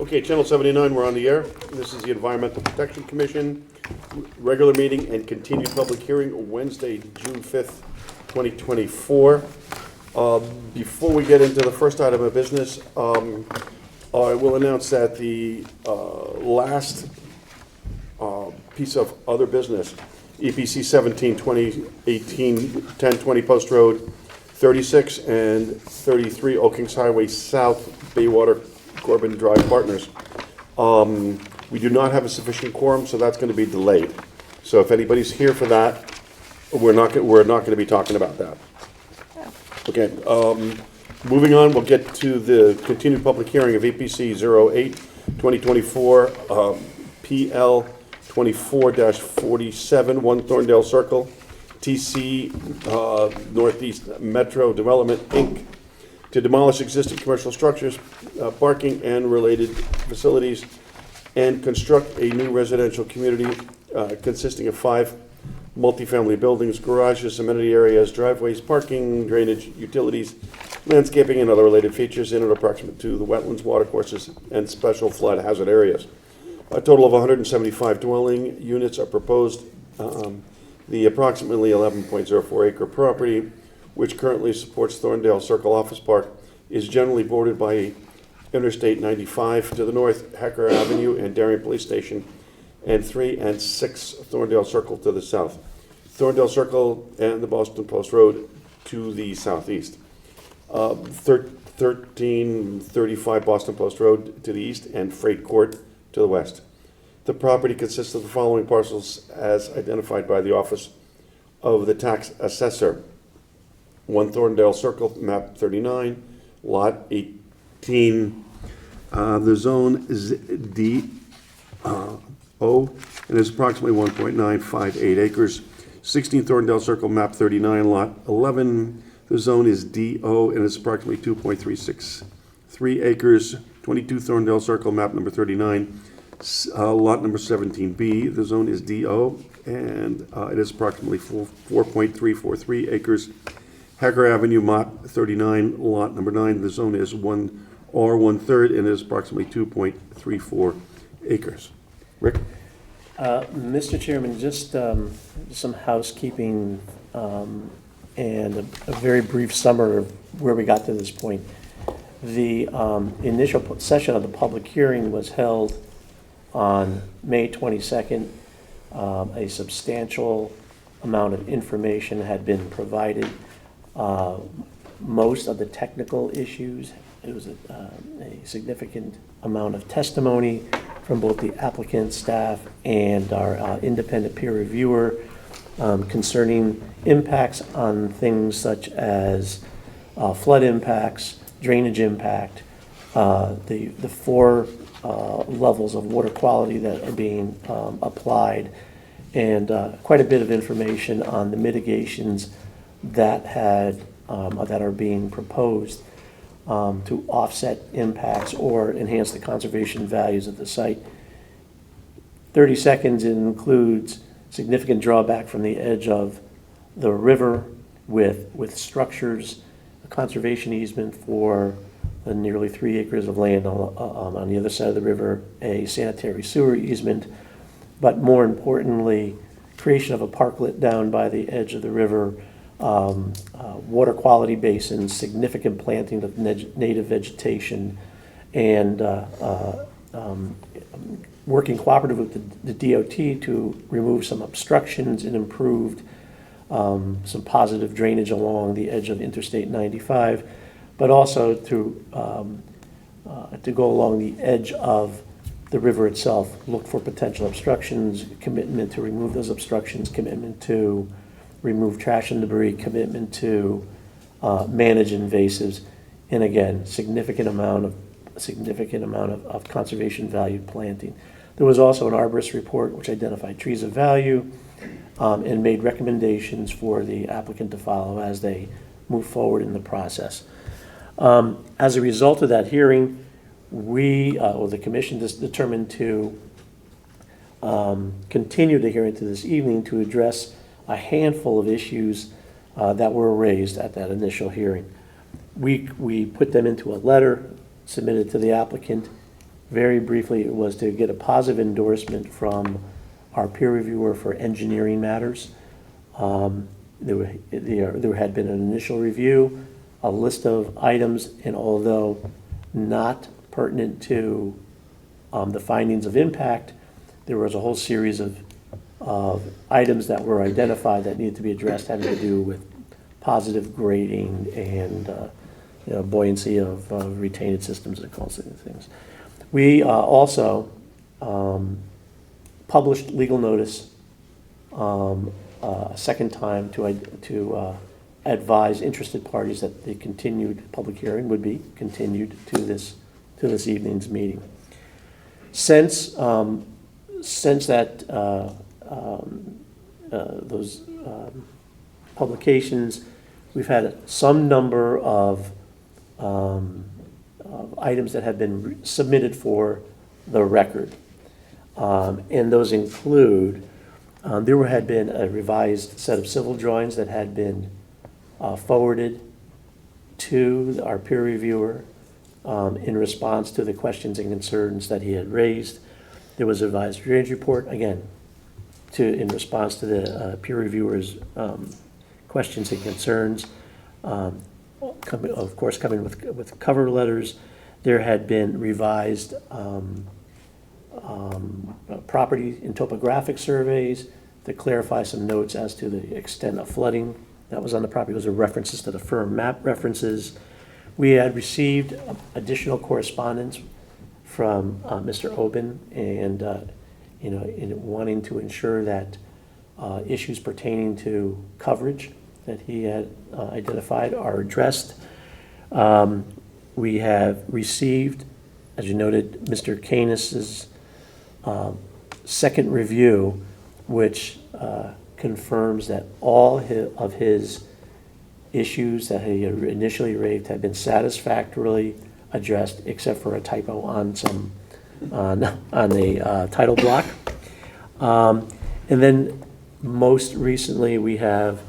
Okay, Channel 79, we're on the air. This is the Environmental Protection Commission, regular meeting and continued public hearing, Wednesday, June 5th, 2024. Before we get into the first item of business, I will announce that the last piece of other business, EPC 17, 2018, 1020 Post Road, 36 and 33 Oak Kings Highway South, Baywater Corbin Drive Partners. We do not have a sufficient quorum, so that's going to be delayed. So if anybody's here for that, we're not going to be talking about that. Okay. Moving on, we'll get to the continued public hearing of APC 08 2024 PL 24-47 1 Thorndale Circle TC Northeast Metro Development Inc. to demolish existing commercial structures, parking and related facilities, and construct a new residential community consisting of 5 multifamily buildings, garages, amenity areas, driveways, parking, drainage, utilities, landscaping, and other related features in and approximate to the wetlands, watercourses, and special flood hazard areas. A total of 175 dwelling units are proposed. The approximately 11.04 acre property, which currently supports Thorndale Circle Office Park, is generally bordered by Interstate 95 to the north, Hecker Avenue and Darien Police Station, and 3 and 6 Thorndale Circle to the south, Thorndale Circle and the Boston Post Road to the southeast, 1335 Boston Post Road to the east, and Freight Court to the west. The property consists of the following parcels as identified by the Office of the Tax Assessor. 1 Thorndale Circle, map 39, lot 18. The zone is D O and is approximately 1.958 acres. 16 Thorndale Circle, map 39, lot 11. The zone is DO and is approximately 2.363 acres. 22 Thorndale Circle, map number 39, lot number 17B. The zone is DO and it is approximately 4.343 acres. Hecker Avenue, map 39, lot number 9. The zone is 1R 1/3 and is approximately 2.34 acres. Rick? Mr. Chairman, just some housekeeping and a very brief summary of where we got to this point. The initial session of the public hearing was held on May 22nd. A substantial amount of information had been provided. Most of the technical issues, it was a significant amount of testimony from both the applicant, staff, and our independent peer reviewer concerning impacts on things such as flood impacts, drainage impact, the 4 levels of water quality that are being applied, and quite a bit of information on the mitigations that are being proposed to offset impacts or enhance the conservation values of the site. 30 seconds includes significant drawback from the edge of the river with structures, a conservation easement for the nearly 3 acres of land on the other side of the river, a sanitary sewer easement, but more importantly, creation of a parklet down by the edge of the river, water quality basins, significant planting of native vegetation, and working cooperative with the DOT to remove some obstructions and improved some positive drainage along the edge of Interstate 95, but also to go along the edge of the river itself, look for potential obstructions, commitment to remove those obstructions, commitment to remove trash and debris, commitment to manage invasives, and again, significant amount of conservation valued planting. There was also an arborist report which identified trees of value and made recommendations for the applicant to follow as they move forward in the process. As a result of that hearing, the commission determined to continue the hearing to this evening to address a handful of issues that were raised at that initial hearing. We put them into a letter submitted to the applicant very briefly, it was to get a positive endorsement from our peer reviewer for engineering matters. There had been an initial review, a list of items, and although not pertinent to the findings of impact, there was a whole series of items that were identified that needed to be addressed, having to do with positive grading and buoyancy of retained systems and all sorts of things. We also published legal notice a second time to advise interested parties that the continued public hearing would be continued to this evening's meeting. Since that those publications, we've had some number of items that have been submitted for the record. And those include, there had been a revised set of civil drawings that had been forwarded to our peer reviewer in response to the questions and concerns that he had raised. There was a revised drainage report, again, in response to the peer reviewer's questions and concerns. Of course, coming with cover letters. There had been revised property and topographic surveys to clarify some notes as to the extent of flooding that was on the property. Those are references to the firm map references. We had received additional correspondence from Mr. Oben, and in wanting to ensure that issues pertaining to coverage that he had identified are addressed. We have received, as you noted, Mr. Canis's second review, which confirms that all of his issues that he initially raised have been satisfactorily addressed, except for a typo on the title block. And then most recently, we have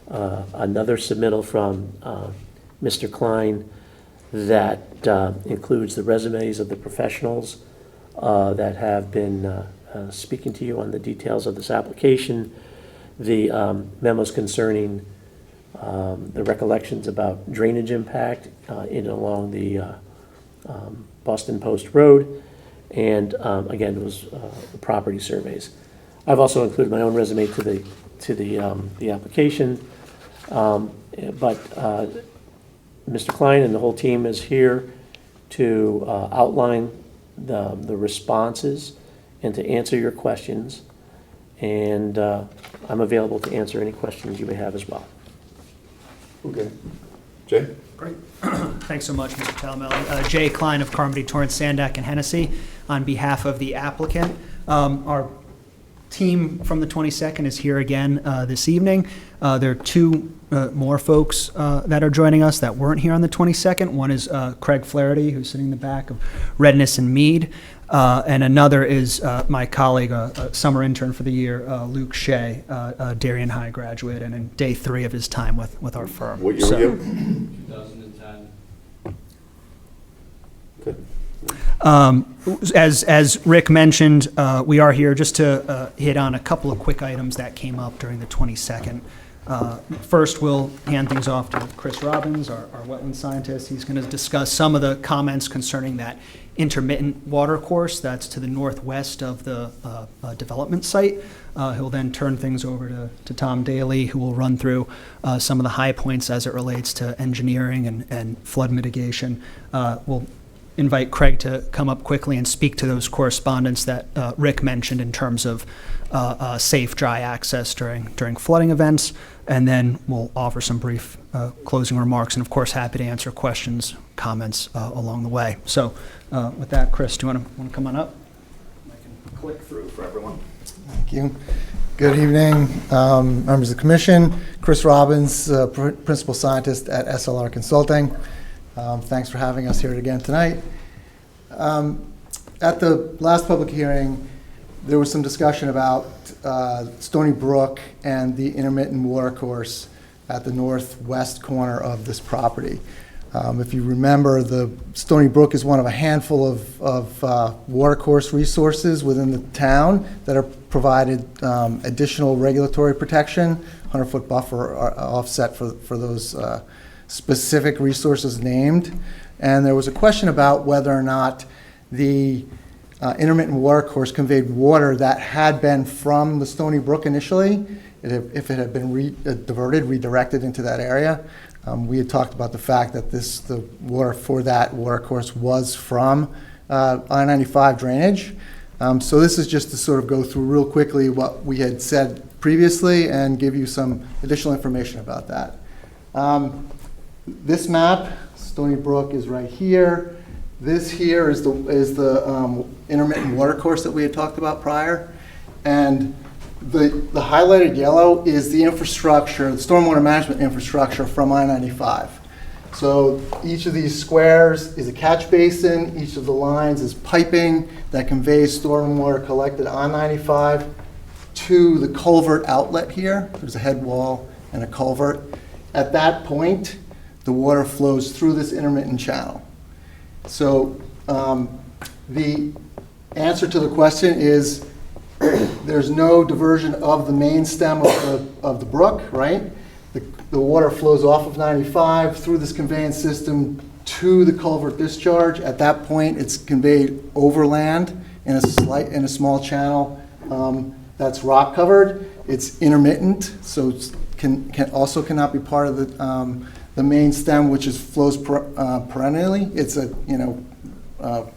another submittal from Mr. Klein that includes the resumes of the professionals that have been speaking to you on the details of this application, the memos concerning the recollections about drainage impact in and along the Boston Post Road, and again, it was the property surveys. I've also included my own resume to the application, but Mr. Klein and the whole team is here to outline the responses and to answer your questions, and I'm available to answer any questions you may have as well. Okay. Jay? Great. Thanks so much, Mr. Talamelli. Jay Klein of Carmody, Torrance, Sandak, and Hennessy on behalf of the applicant. Our team from the 22nd is here again this evening. There are two more folks that are joining us that weren't here on the 22nd. One is Craig Flaherty, who's sitting in the back of Redness and Mead. And another is my colleague, a summer intern for the year, Luke Shea, a Darien High graduate, and in day 3 of his time with our firm. What year were you? 2010. Good. As Rick mentioned, we are here just to hit on a couple of quick items that came up during the 22nd. First, we'll hand things off to Chris Robbins, our wetland scientist. He's going to discuss some of the comments concerning that intermittent water course that's to the northwest of the development site. He'll then turn things over to Tom Daly, who will run through some of the high points as it relates to engineering and flood mitigation. We'll invite Craig to come up quickly and speak to those correspondence that Rick mentioned in terms of safe dry access during flooding events, and then we'll offer some brief closing remarks, and of course happy to answer questions, comments along the way. So with that, Chris, do you want to come on up? I can click through for everyone. Thank you. Good evening, members of the commission. Chris Robbins, principal scientist at SLR Consulting. Thanks for having us here again tonight. At the last public hearing, there was some discussion about Stony Brook and the intermittent water course at the northwest corner of this property. If you remember, the Stony Brook is one of a handful of watercourse resources within the town that are provided additional regulatory protection, 100-foot buffer offset for those specific resources named. And there was a question about whether or not the intermittent watercourse conveyed water that had been from the Stony Brook initially, if it had been redirected into that area. We had talked about the fact that the water for that watercourse was from I-95 drainage. So this is just to sort of go through real quickly what we had said previously and give you some additional information about that. This map, Stony Brook is right here. This here is the intermittent watercourse that we had talked about prior. And the highlighted yellow is the infrastructure, the stormwater management infrastructure from I-95. So each of these squares is a catch basin. Each of the lines is piping that conveys stormwater collected on 95 to the culvert outlet here. There's a head wall and a culvert. At that point, the water flows through this intermittent channel. So the answer to the question is there's no diversion of the main stem of the brook, right? The water flows off of 95 through this conveyance system to the culvert discharge. At that point, it's conveyed overland in a small channel that's rock covered. It's intermittent, so it cannot be part of the main stem, which flows perennially. It's a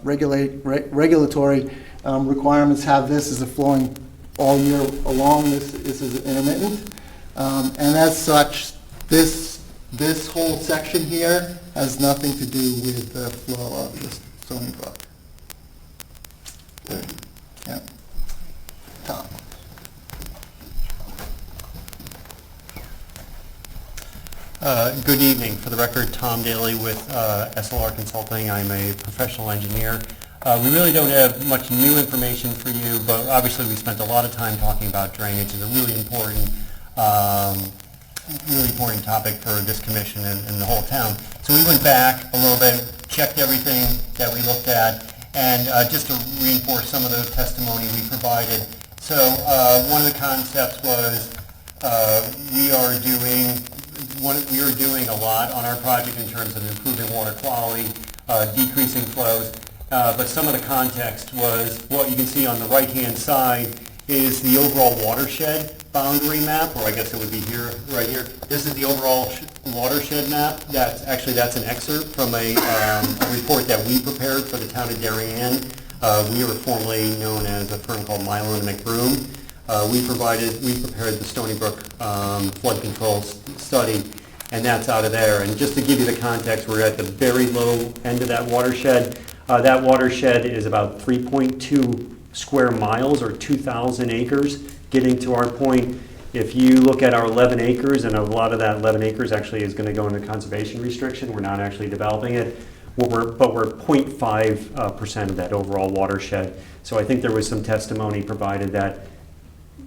regulatory requirements have this as a flowing all year long. This is intermittent, and as such, this whole section here has nothing to do with the flow of the Stony Brook. Yeah. Tom. Good evening. For the record, Tom Daly with SLR Consulting. I'm a professional engineer. We really don't have much new information for you, but obviously we spent a lot of time talking about drainage. It's a really important topic for this commission and the whole town. So we went back a little bit, checked everything that we looked at, and just to reinforce some of the testimony we provided. So one of the concepts was we are doing a lot on our project in terms of improving water quality, decreasing flows. But some of the context was what you can see on the right-hand side is the overall watershed boundary map, or I guess it would be here, right here. This is the overall watershed map. That's an excerpt from a report that we prepared for the town of Darien. We were formerly known as a firm called Milo and McBroom. We prepared the Stony Brook flood control study, and that's out of there. And just to give you the context, we're at the very low end of that watershed. That watershed is about 3.2 square miles or 2,000 acres. Getting to our point, if you look at our 11 acres, and a lot of that 11 acres actually is going to go into conservation restriction, we're not actually developing it, but we're 0.5% of that overall watershed. So I think there was some testimony provided that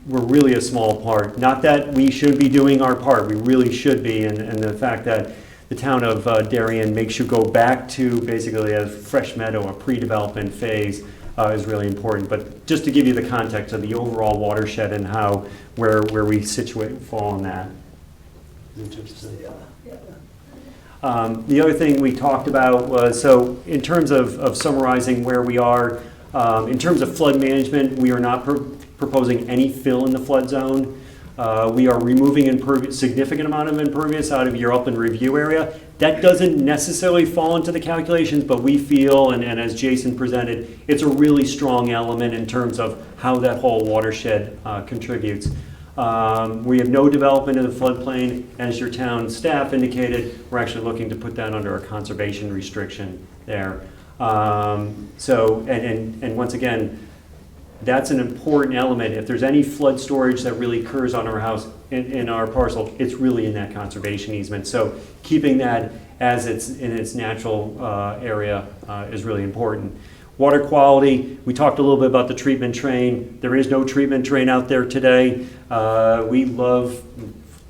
we're really a small part. Not that we should be doing our part, we really should be, and the fact that the town of Darien makes you go back to basically a fresh meadow, a pre-development phase, is really important. But just to give you the context of the overall watershed and where we fall in that. The other thing we talked about was, so in terms of summarizing where we are, in terms of flood management, we are not proposing any fill in the flood zone. We are removing significant amount of impervious out of your upland review area. That doesn't necessarily fall into the calculations, but we feel, and as Jason presented, it's a really strong element in terms of how that whole watershed contributes. We have no development in the floodplain. As your town staff indicated, we're actually looking to put that under a conservation restriction there. And once again, that's an important element. If there's any flood storage that really occurs on our house, in our parcel, it's really in that conservation easement. So keeping that as it's in its natural area is really important. Water quality, we talked a little bit about the treatment train. There is no treatment train out there today. We love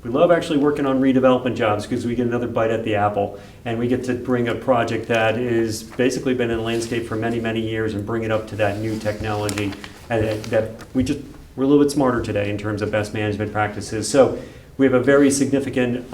We love actually working on redevelopment jobs because we get another bite at the apple, and we get to bring a project that is basically been in the landscape for many, many years and bring it up to that new technology, and that we're a little bit smarter today in terms of best management practices. So we have a very significant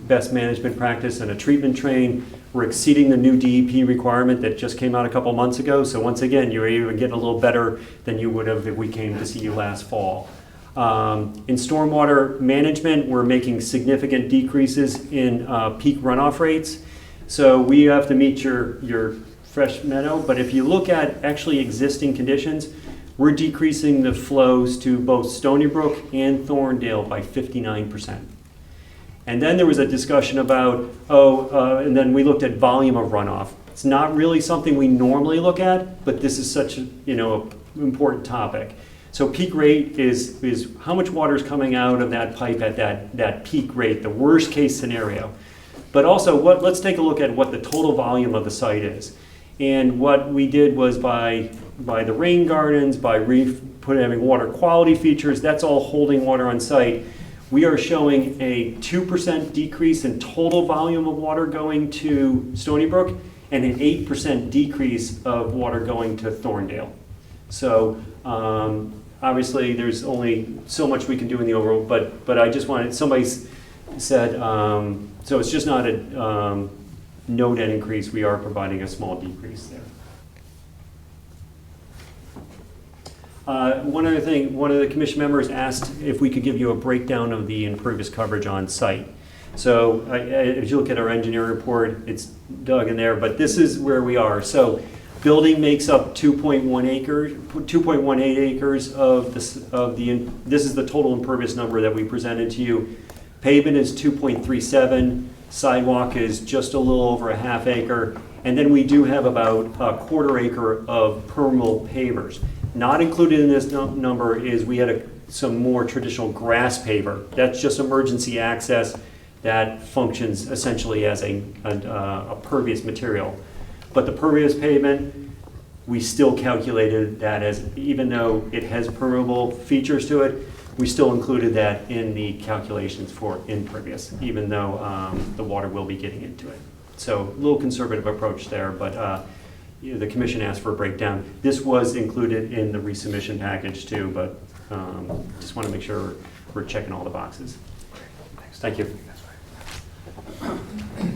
best management practice and a treatment train. We're exceeding the new DEP requirement that just came out a couple months ago. So once again, you're even getting a little better than you would have if we came to see you last fall. In stormwater management, we're making significant decreases in peak runoff rates. So we have to meet your fresh meadow, but if you look at actually existing conditions, we're decreasing the flows to both Stony Brook and Thorndale by 59%. And then there was a discussion about, and then we looked at volume of runoff. It's not really something we normally look at, but this is such an important topic. So peak rate is how much water is coming out of that pipe at that peak rate, the worst case scenario. But also, let's take a look at what the total volume of the site is. And what we did was by the rain gardens, by having water quality features, that's all holding water on site. We are showing a 2% decrease in total volume of water going to Stony Brook and an 8% decrease of water going to Thorndale. So obviously there's only so much we can do in the overall, but I just wanted, somebody said, so it's just not a no net increase, we are providing a small decrease there. One other thing, one of the commission members asked if we could give you a breakdown of the impervious coverage on site. So if you look at our engineering report, it's dug in there, but this is where we are. So building makes up 2.18 acres of this is the total impervious number that we presented to you. Pavement is 2.37, sidewalk is just a little over a half acre, and then we do have about a quarter acre of permeable pavers. Not included in this number is we had some more traditional grass paver. That's just emergency access that functions essentially as a pervious material. But the pervious pavement, we still calculated that as, even though it has permeable features to it, we still included that in the calculations for impervious, even though the water will be getting into it. So a little conservative approach there, but the commission asked for a breakdown. This was included in the resubmission package too, but just want to make sure we're checking all the boxes. Thank you.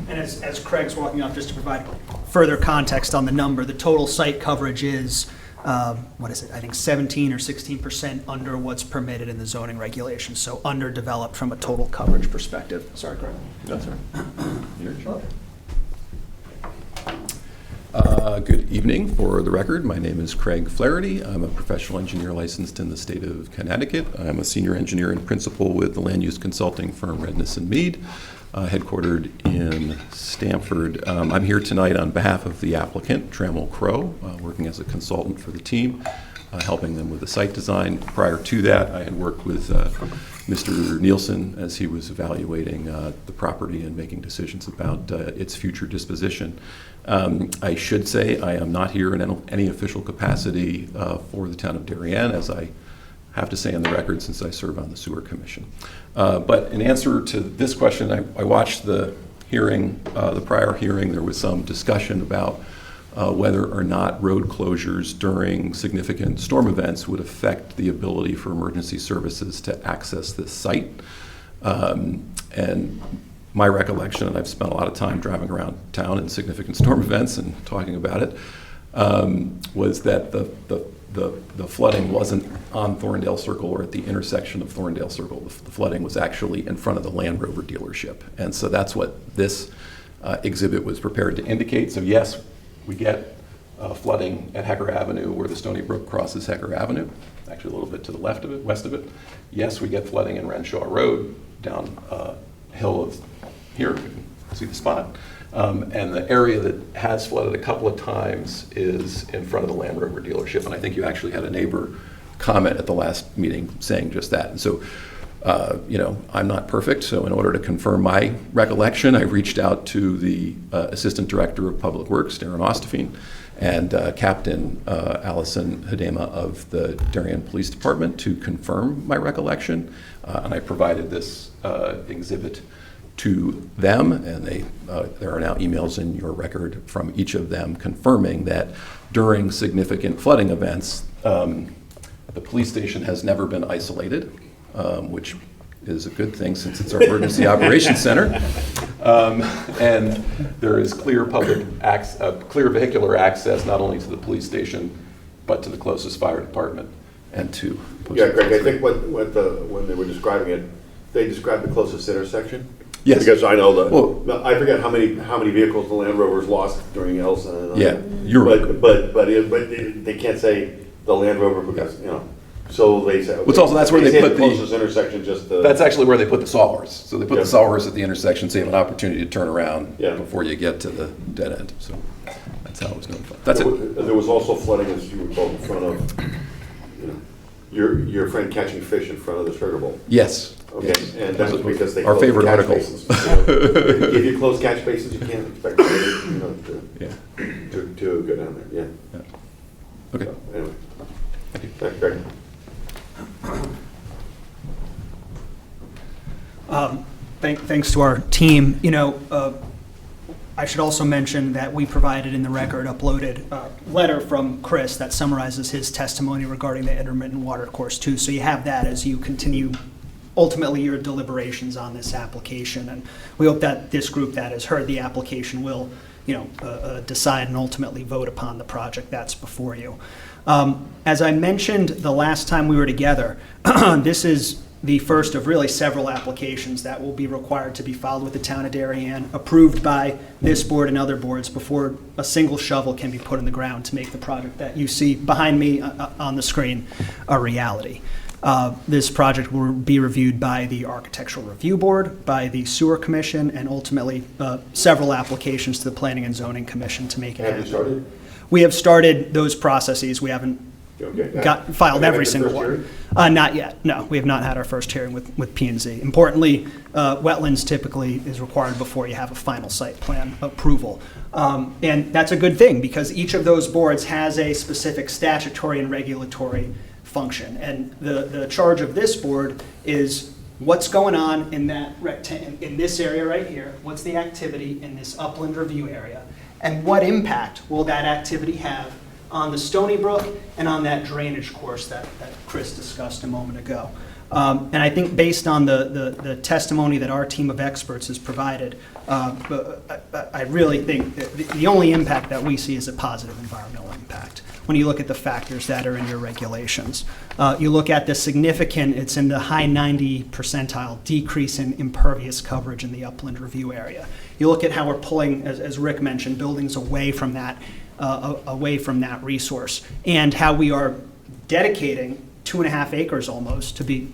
And as Craig's walking up, just to provide further context on the number, the total site coverage is, what is it? I think 17 or 16% under what's permitted in the zoning regulations, so underdeveloped from a total coverage perspective. Sorry, Craig. No, sir. You're sure. Good evening. For the record, my name is Craig Flaherty. I'm a professional engineer licensed in the state of Connecticut. I'm a senior engineer and principal with the land use consulting firm Redness and Mead, headquartered in Stamford. I'm here tonight on behalf of the applicant, Trammell Crow, working as a consultant for the team, helping them with the site design. Prior to that, I had worked with Mr. Nielsen as he was evaluating the property and making decisions about its future disposition. I should say I am not here in any official capacity for the town of Darien, as I have to say on the record since I serve on the sewer commission. But in answer to this question, I watched the hearing, the prior hearing. There was some discussion about whether or not road closures during significant storm events would affect the ability for emergency services to access this site. And my recollection, and I've spent a lot of time driving around town in significant storm events and talking about it, was that the flooding wasn't on Thorndale Circle or at the intersection of Thorndale Circle. The flooding was actually in front of the Land Rover dealership. And so that's what this exhibit was prepared to indicate. So yes, we get flooding at Hecker Avenue where the Stony Brook crosses Hecker Avenue, actually a little bit to the left of it, west of it. Yes, we get flooding in Renshaw Road down hill of here, you can see the spot. And the area that has flooded a couple of times is in front of the Land Rover dealership. And I think you actually had a neighbor comment at the last meeting saying just that. And so, I'm not perfect. So in order to confirm my recollection, I reached out to the Assistant Director of Public Works, Darren Ostafine, and Captain Allison Hedema of the Darien Police Department to confirm my recollection. And I provided this exhibit to them, and there are now emails in your record from each of them confirming that during significant flooding events, the police station has never been isolated, which is a good thing since it's our emergency operations center. And there is clear clear vehicular access not only to the police station, but to the closest fire department and to. Yeah, Greg, I think when they were describing it, they described the closest intersection. Yes. Because I know Well, I forget how many vehicles the Land Rovers lost during Elsa. Yeah, you're right. But they can't say the Land Rover because, so they say. Well, also, that's where they say put the closest intersection, just the. That's actually where they put the sawhorse. So they put Yeah. the sawhorse at the intersection, so you have an opportunity to turn around Yeah. before you get to the dead end. So that's how it was notified. That's it. There was also flooding, as you recall, in front of, your friend catching fish in front of the sugar bowl. Yes. Okay, Yes. and that's because they Our closed favorite catch article. basins. If you close catch basins, you can't expect Yeah. to go down there, yeah. Yeah. Okay. So, anyway. Thank you. Thanks, Greg. Thanks to our team. I should also mention that we provided in the record, uploaded a letter from Chris that summarizes his testimony regarding the intermittent water course too. So you have that as you continue ultimately your deliberations on this application. And we hope that this group that has heard the application will, decide and ultimately vote upon the project that's before you. As I mentioned the last time we were together, this is the first of really several applications that will be required to be filed with the town of Darien, approved by this board and other boards before a single shovel can be put in the ground to make the project that you see behind me on the screen a reality. This project will be reviewed by the Architectural Review Board, by the Sewer Commission, and ultimately several applications to the Planning and Zoning Commission to make it Have you happen. started? We have started those processes. We haven't Okay. filed Have you every had the single first one. Not yet. No, we have not had our first hearing with P&Z. Importantly, wetlands typically is required before you have a final site plan approval. And that's a good thing because each of those boards has a specific statutory and regulatory function. And the charge of this board is what's going on in that in this area right here, what's the activity in this upland review area, and what impact will that activity have on the Stony Brook and on that drainage course that Chris discussed a moment ago. And I think based on the testimony that our team of experts has provided, I really think that the only impact that we see is a positive environmental impact. When you look at the factors that are in your regulations, you look at the significant, it's in the high 90 percentile decrease in impervious coverage in the upland review area. You look at how we're pulling, as Rick mentioned, buildings away from that resource, and how we are dedicating 2.5 acres almost to be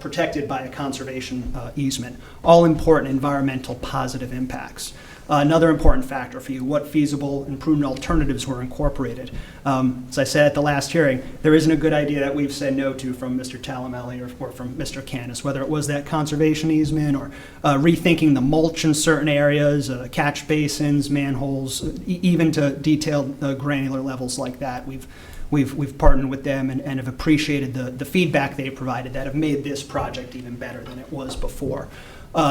protected by a conservation easement. All important environmental positive impacts. Another important factor for you, what feasible and prudent alternatives were incorporated. As I said at the last hearing, there isn't a good idea that we've said no to from Mr. Talamelli or from Mr. Canis, whether it was that conservation easement or rethinking the mulch in certain areas, catch basins, manholes, even to detailed granular levels like that. We've partnered with them and have appreciated the feedback they provided that have made this project even better than it was before.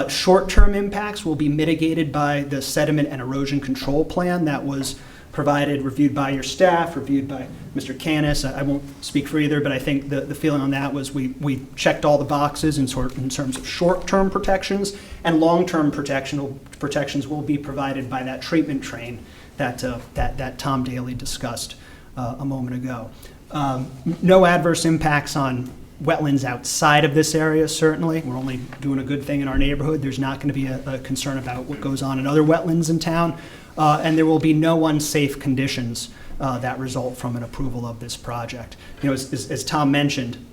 Short-term impacts will be mitigated by the sediment and erosion control plan that was provided, reviewed by your staff, reviewed by Mr. Canis. I won't speak for either, but I think the feeling on that was we checked all the boxes in terms of short-term protections, and long-term protections will be provided by that treatment train that Tom Daly discussed a moment ago. No adverse impacts on wetlands outside of this area, certainly. We're only doing a good thing in our neighborhood. There's not going to be a concern about what goes on in other wetlands in town. And there will be no unsafe conditions that result from an approval of this project. As Tom mentioned,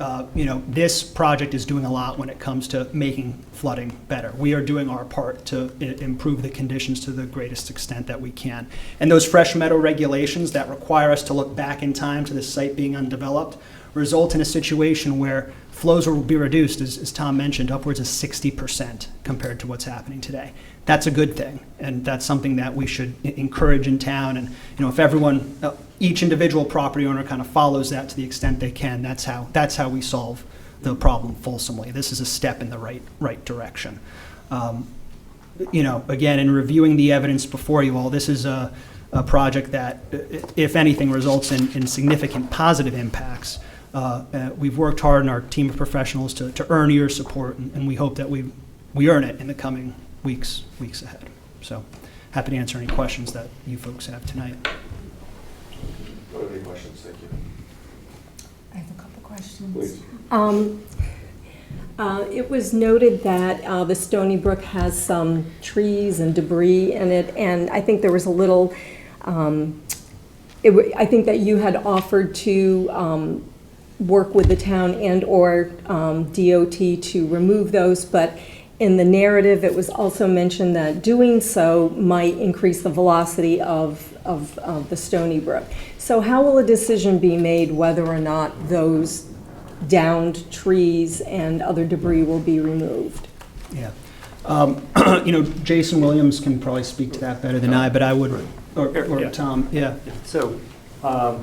this project is doing a lot when it comes to making flooding better. We are doing our part to improve the conditions to the greatest extent that we can. And those fresh meadow regulations that require us to look back in time to the site being undeveloped result in a situation where flows will be reduced, as Tom mentioned, upwards of 60% compared to what's happening today. That's a good thing, and that's something that we should encourage in town. And if everyone, each individual property owner kind of follows that to the extent they can, that's how we solve the problem fulsomely. This is a step in the right direction. Again, in reviewing the evidence before you all, this is a project that, if anything, results in significant positive impacts. We've worked hard in our team of professionals to earn your support, and we hope that we earn it in the coming weeks ahead. So happy to answer any questions that you folks have tonight. Any questions? Thank you. I have a couple questions. Please. It was noted that the Stony Brook has some trees and debris in it, and I think there was a little, I think that you had offered to work with the town and/or DOT to remove those, but in the narrative, it was also mentioned that doing so might increase the velocity of the Stony Brook. So how will a decision be made whether or not those downed trees and other debris will be removed? Yeah. Jason Williams can probably speak to that better than I, but I would, or Yeah. Tom, yeah. So, for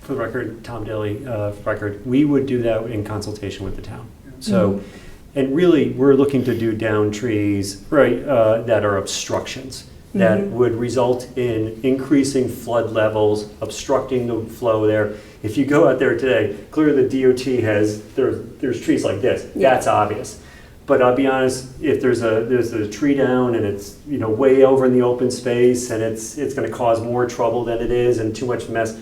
the record, Tom Daly, record, we would do that in consultation with the town. So, and really, we're looking to do down trees, right, that are obstructions, that would result in increasing flood levels, obstructing the flow there. If you go out there today, clearly the DOT has, there's trees like this, that's obvious. But I'll be honest, if there's a tree down and it's, way over in the open space and it's gonna cause more trouble than it is and too much mess,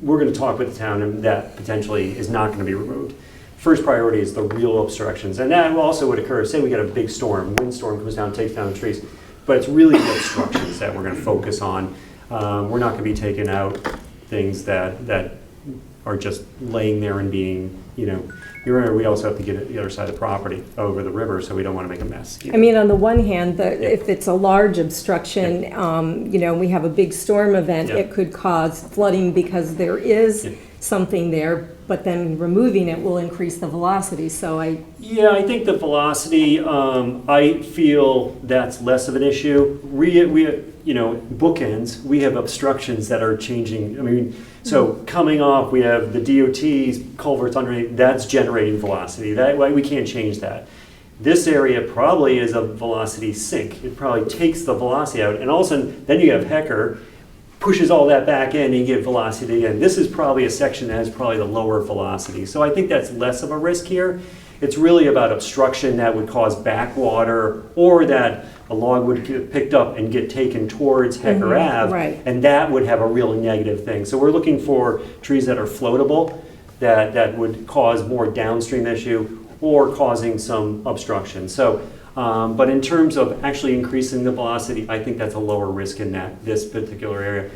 we're gonna talk with the town and that potentially is not gonna be removed. First priority is the real obstructions. And that also would occur, say we get a big storm, windstorm comes down, takes down trees, but it's really the obstructions that we're gonna focus on. We're not gonna be taking out things that are just laying there and being, we also have to get the other side of the property over the river, so we don't want to make a mess. I mean, on the one hand, if it's a large obstruction, we have a big storm event, it could cause flooding because there is something there, but then removing it will increase the velocity, so Yeah, I think the velocity, I feel that's less of an issue. Bookends, we have obstructions that are changing. So coming off, we have the DOT's culverts underneath, that's generating velocity. That way, we can't change that. This area probably is a velocity sink. It probably takes the velocity out, and all of a sudden, then you have Hecker, pushes all that back in and you get velocity again. This is probably a section that has probably the lower velocity. So I think that's less of a risk here. It's really about obstruction that would cause backwater or that a log would get picked up and get taken towards Hecker Ave. right. And that would have a really negative thing. So we're looking for trees that are floatable, that would cause more downstream issue or causing some obstruction. So, but in terms of actually increasing the velocity, I think that's a lower risk in this particular area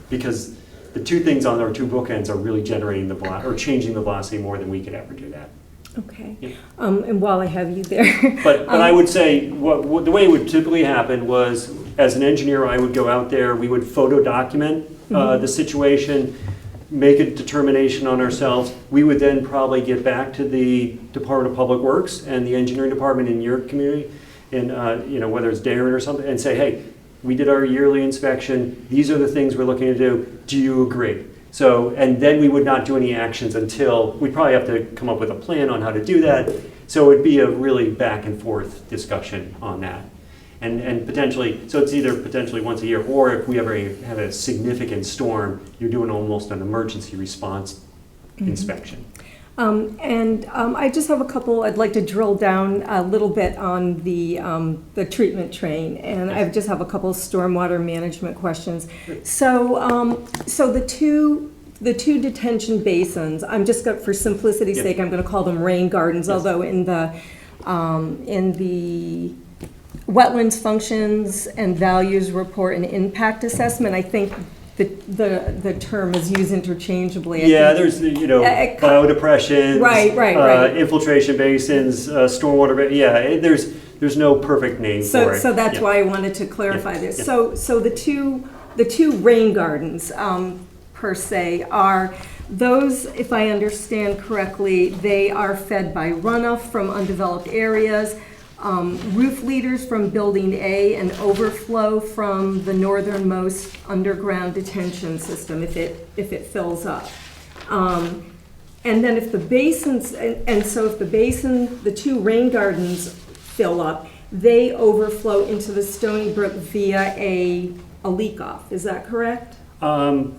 because the two things on our two bookends are really generating the velocity or changing the velocity more than we could ever do that. okay. Yeah. And while I have you there. But I would say the way it would typically happen was, as an engineer, I would go out there, we would photo document the situation, make a determination on ourselves. We would then probably get back to the Department of Public Works and the engineering department in your community, and whether it's Darren or something, and say, hey, we did our yearly inspection. These are the things we're looking to do. Do you agree? So, and then we would not do any actions until, we'd probably have to come up with a plan on how to do that. So it would be a really back and forth discussion on that. And potentially, so it's either potentially once a year, or if we ever have a significant storm, you're doing almost an emergency response inspection. I just have a couple, I'd like to drill down a little bit on the treatment train, and I just have a couple of stormwater management questions. So, the two detention basins, I'm just going, for simplicity's sake, I'm going to call them rain gardens, although in the wetlands functions and values report and impact assessment, I think the term is used interchangeably. There's biodepressions, right. Infiltration basins, stormwater. There's no perfect name for it. So that's why I wanted to clarify this. So the two rain gardens per se are those, if I understand correctly, they are fed by runoff from undeveloped areas, roof leaders from Building A, and overflow from the northernmost underground detention system if it fills up. And then if the basins, and so if the basin, the two rain gardens fill up, they overflow into the Stony Brook via a leak off, is that correct? Well,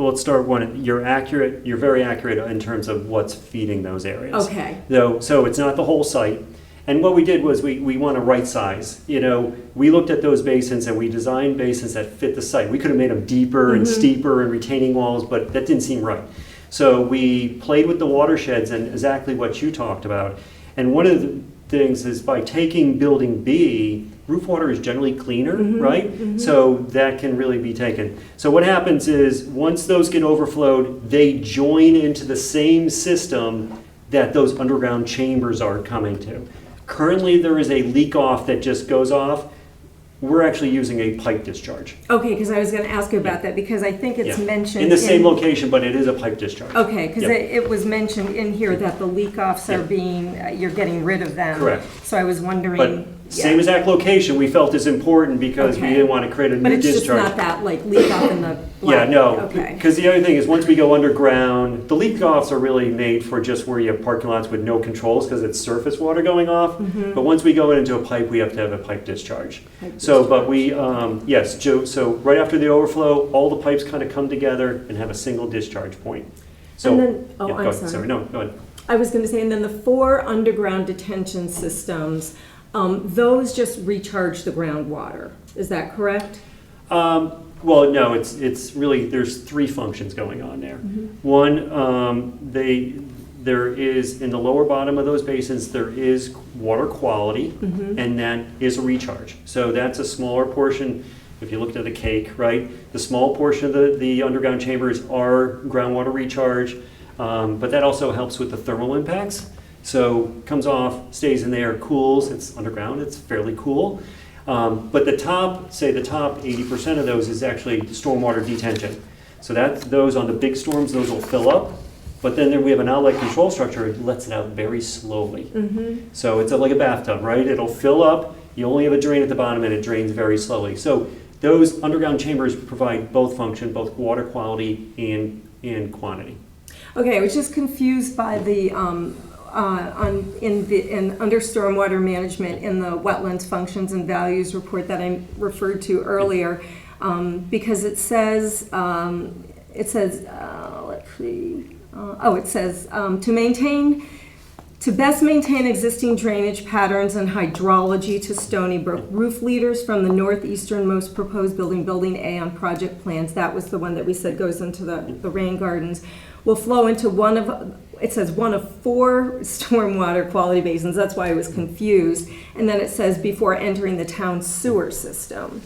let's start one. You're accurate. You're very accurate in terms of what's feeding those areas. Okay. So it's not the whole site. And what we did was we want to right size. We looked at those basins and we designed basins that fit the site. We could have made them deeper and steeper and retaining walls, but that didn't seem right. So we played with the watersheds and exactly what you talked about. And one of the things is by taking building B, roof water is generally cleaner, right? So that can really be taken. So what happens is once those get overflowed, they join into the same system that those underground chambers are coming to. Currently, there is a leak off that just goes off. We're actually using a pipe discharge. Okay, because I was going to ask you about that, because I think it's Yeah. mentioned In the same location, but it is a pipe discharge. Okay, because Yep. it was mentioned in here that the leak offs are being, you're getting rid of them. Correct. So I was wondering. But same yeah. exact location, we felt is important because we Okay. didn't want to create a But new it's just discharge. not that like leak off in the. Yeah, black- no, Okay. because the other thing is, once we go underground, the leak offs are really made for just where you have parking lots with no controls, because it's surface water going off. But once we go into a pipe, we have to have a pipe discharge. So, but we, yes, Joe, so right after the overflow, all the pipes kind of come together and have a single discharge point. So, And then- oh, yeah, I'm go ahead, sorry. No, go ahead. I was going to say, and then the 4 underground detention systems, those just recharge the groundwater. Is that correct? Well, no, it's really, there's 3 functions going on there. One, there is, in the lower bottom of those basins, there is water quality, and that is a recharge. So that's a smaller portion, if you looked at a cake, right? The small portion of the underground chambers are groundwater recharge, but that also helps with the thermal impacts. So comes off, stays in there, cools, it's underground, it's fairly cool. But the top 80% of those is actually stormwater detention. So those on the big storms, those will fill up. But then we have an outlet control structure, it lets it out very slowly. So it's like a bathtub, right? It'll fill up, you only have a drain at the bottom and it drains very slowly. So those underground chambers provide both function, both water quality and quantity. Okay, I was just confused by the, under stormwater management in the wetlands functions and values report that I referred to earlier, because it says, let's see, it says, to best maintain existing drainage patterns and hydrology to Stony Brook, roof leaders from the northeasternmost proposed building A on project plans, that was the one that we said goes into the rain gardens, will flow into one of 4 stormwater quality basins. That's why I was confused. And then it says before entering the town sewer system.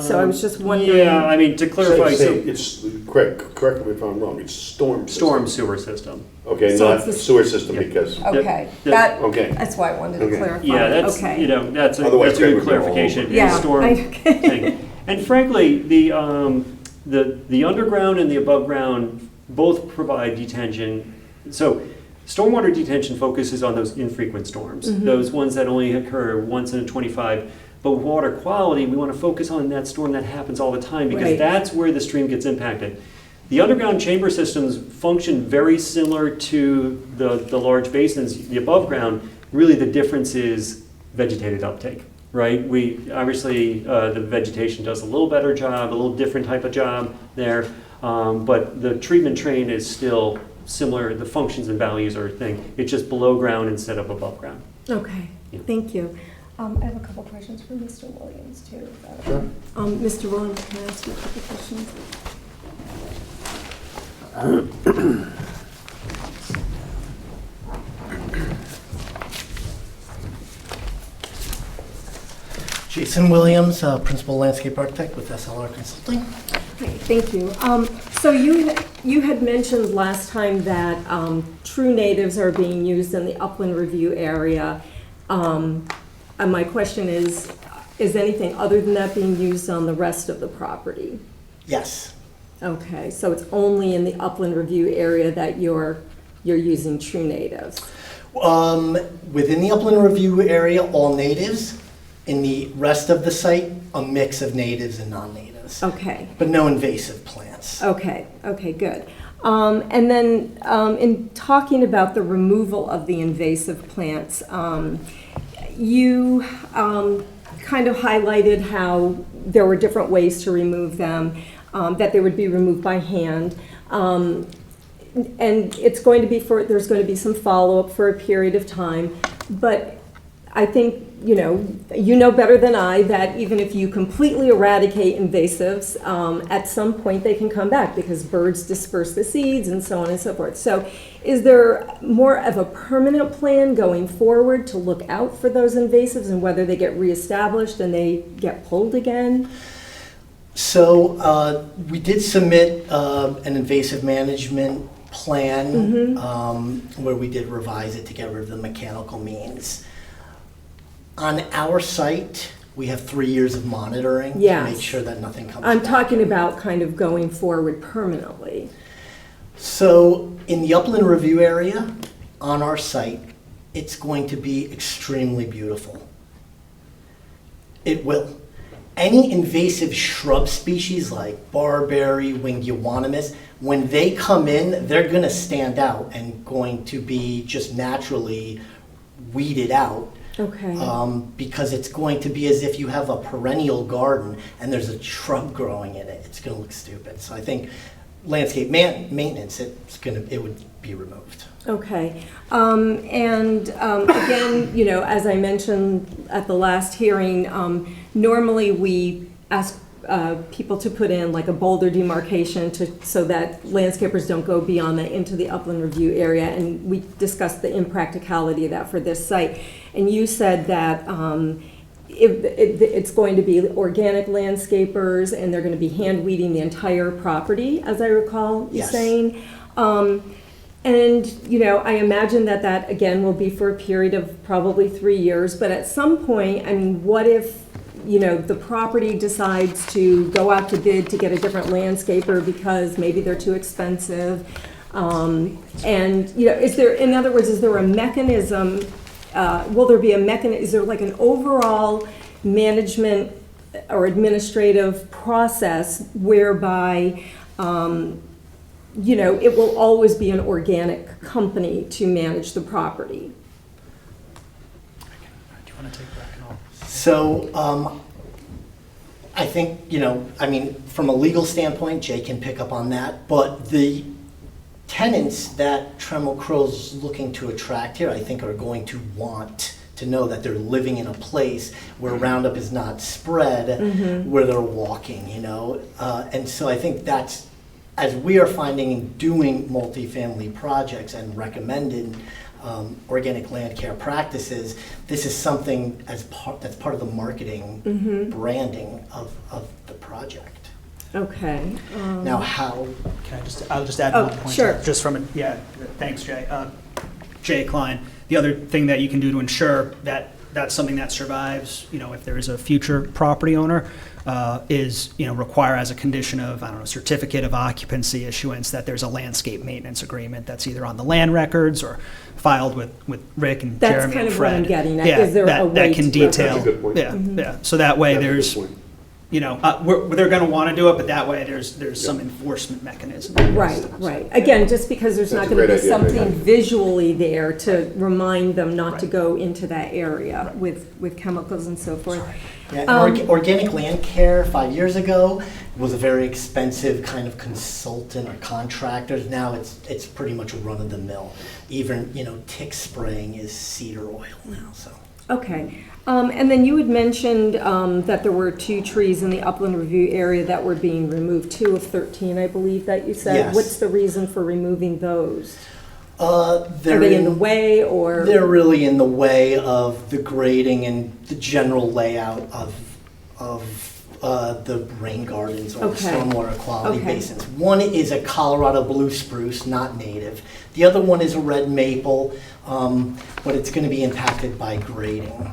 So I was just wondering. Yeah, I mean, to clarify, It's, correct me if I'm wrong, it's storm system. storm sewer system. Okay, So not it's the- sewer system Yeah. because, Okay, Yeah. okay. that's why I wanted to Okay. clarify. Yeah, that's, Okay. that's a Otherwise, Craig good would go all clarification. over. It's Yeah, storm okay. thing. And frankly, the underground and the above ground both provide detention. So stormwater detention focuses on those infrequent storms, those ones that only occur once in a 25. But water quality, we want to focus on that storm that happens all the time because Right. that's where the stream gets impacted. The underground chamber systems function very similar to the large basins. The above ground, really the difference is vegetated uptake, right? We obviously, the vegetation does a little better job, a little different type of job there, but the treatment train is still similar. The functions and values are a thing. It's just below ground instead of above ground. Okay, Yeah. thank you. I have a couple questions for Mr. Williams, too. Sure. Mr. Williams, can I ask you a couple questions? Jason Williams, Principal Landscape Architect with SLR Consulting. Okay, thank you. So you had mentioned last time that true natives are being used in the upland review area. And my question is anything other than that being used on the rest of the property? Yes. Okay, so it's only in the upland review area that you're using true natives? Within the upland review area, all natives. In the rest of the site, a mix of natives and non-natives. Okay. But no invasive plants. Okay, good. And then in talking about the removal of the invasive plants, you kind of highlighted how there were different ways to remove them, that they would be removed by hand. And it's going to be there's going to be some follow-up for a period of time. But I think, you know better than I that even if you completely eradicate invasives, at some point they can come back because birds disperse the seeds and so on and so forth. So is there more of a permanent plan going forward to look out for those invasives and whether they get reestablished and they get pulled again? So we did submit an invasive management plan where we did revise it to get rid of the mechanical means. On our site, we have 3 years of monitoring to Yes. make sure that nothing comes I'm back. talking about kind of going forward permanently. So in the upland review area on our site, it's going to be extremely beautiful. It will. Any invasive shrub species like barberry, winged euonymus, when they come in, they're going to stand out and going to be just naturally weeded out. Okay. Because it's going to be as if you have a perennial garden and there's a shrub growing in it. It's going to look stupid. So I think landscape maintenance, it would be removed. Okay. Again, as I mentioned at the last hearing, normally we ask people to put in like a boulder demarcation so that landscapers don't go beyond that into the upland review area. And we discussed the impracticality of that for this site. And you said that it's going to be organic landscapers and they're going to be hand weeding the entire property, as I recall you Yes. saying. I imagine that again will be for a period of probably 3 years, but at some point, I mean, what if, the property decides to go out to bid to get a different landscaper because maybe they're too expensive? Is there a mechanism, will there be a mechanism, is there like an overall management or administrative process whereby it will always be an organic company to manage the property? Do you want to take that? So I think, from a legal standpoint, Jay can pick up on that, but the tenants that Trammell Crow's looking to attract here, I think are going to want to know that they're living in a place where Roundup is not spread, where they're walking, and so I think that's, as we are finding in doing multifamily projects and recommending organic land care practices, this is something that's part of the marketing branding of the project. Okay. Now, how? I'll just add Oh, one point. sure. Just thanks, Jay. Jay Klein, the other thing that you can do to ensure that that's something that survives, if there is a future property owner, is, require as a condition of, certificate of occupancy issuance, that there's a landscape maintenance agreement that's either on the land records or filed with Rick and That's Jeremy kind and of what Fred. I'm getting at. Yeah, Is there a way that can to- detail. That's a good point. Yeah. So that way That's a good there's, point. they're going to want to do it, but that way there's some enforcement mechanism. Right. Again, just because there's not That's a going to great be idea, something Megan. visually there to remind them not to Right. go into that area with chemicals and so forth. Yeah, organic land care 5 years ago was a very expensive kind of consultant or contractor. Now it's pretty much run of the mill. Even tick spraying is cedar oil now. So Okay. And then you had mentioned that there were 2 trees in the upland review area that were being removed, 2 of 13, I believe that you said. Yes. What's the reason for removing those? Are they're they in the way or? They're really in the way of the grading and the general layout of the rain gardens or the Okay. stormwater quality Okay. basins. One is a Colorado blue spruce, not native. The other one is a red maple, but it's going to be impacted by grading.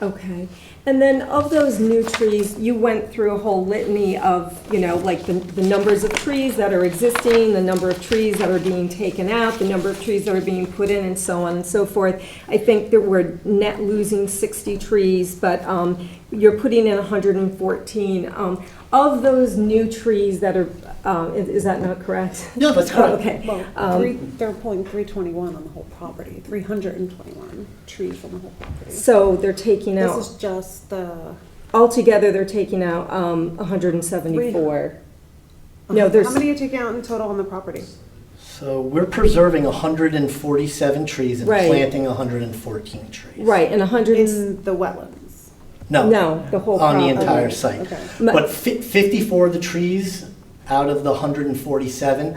Okay. And then of those new trees, you went through a whole litany of, like the numbers of trees that are existing, the number of trees that are being taken out, the number of trees that are being put in, and so on and so forth. I think that we're net losing 60 trees, but you're putting in 114. Of those new trees that are, is that not correct? No, that's Oh, correct. okay. Well, they're pulling 321 on the whole property, 321 trees on the whole property. So they're taking This out, is just the. altogether, they're taking out 174. No, there's. How many are taken out in total on the property? So we're preserving 147 trees and Right. planting 114 trees. Right, and 100, In the wetlands? no, the whole On the property. entire site. Okay. But 54 of the trees out of the 147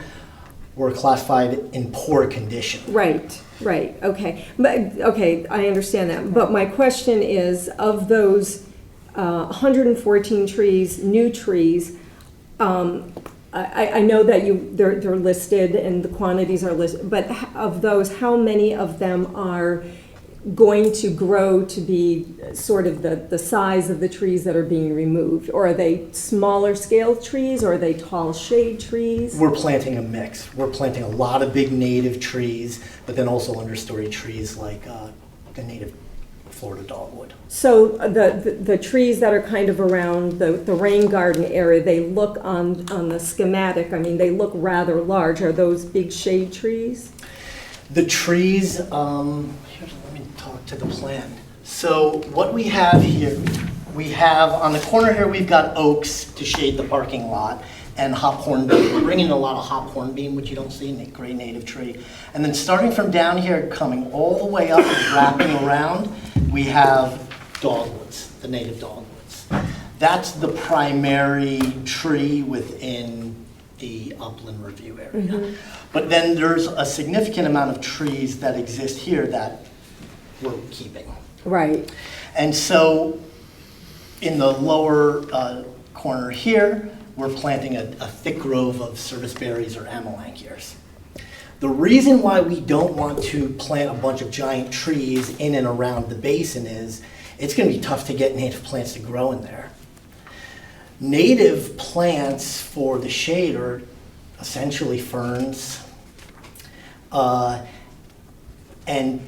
were classified in poor condition. Right, okay. But, okay, I understand that. But my question is, of those 114 trees, new trees, I know that they're listed and the quantities are listed, but of those, how many of them are going to grow to be sort of the size of the trees that are being removed? Or are they smaller scale trees, or are they tall shade trees? We're planting a mix. We're planting a lot of big native trees, but then also understory trees like the native Florida dogwood. So the trees that are kind of around the rain garden area, they look on the schematic, I mean, they look rather large. Are those big shade trees? The trees, let me talk to the plan. So what we have here, we have, on the corner here, we've got oaks to shade the parking lot and hop hornbeam. We're bringing in a lot of hop hornbeam, which you don't see in a great native tree. And then starting from down here, coming all the way up and wrapping around, we have dogwoods, the native dogwoods. That's the primary tree within the upland review area. But then there's a significant amount of trees that exist here that we're keeping. Right. And so in the lower corner here, we're planting a thick grove of serviceberries or amelanchiers. The reason why we don't want to plant a bunch of giant trees in and around the basin is it's going to be tough to get native plants to grow in there. Native plants for the shade are essentially ferns and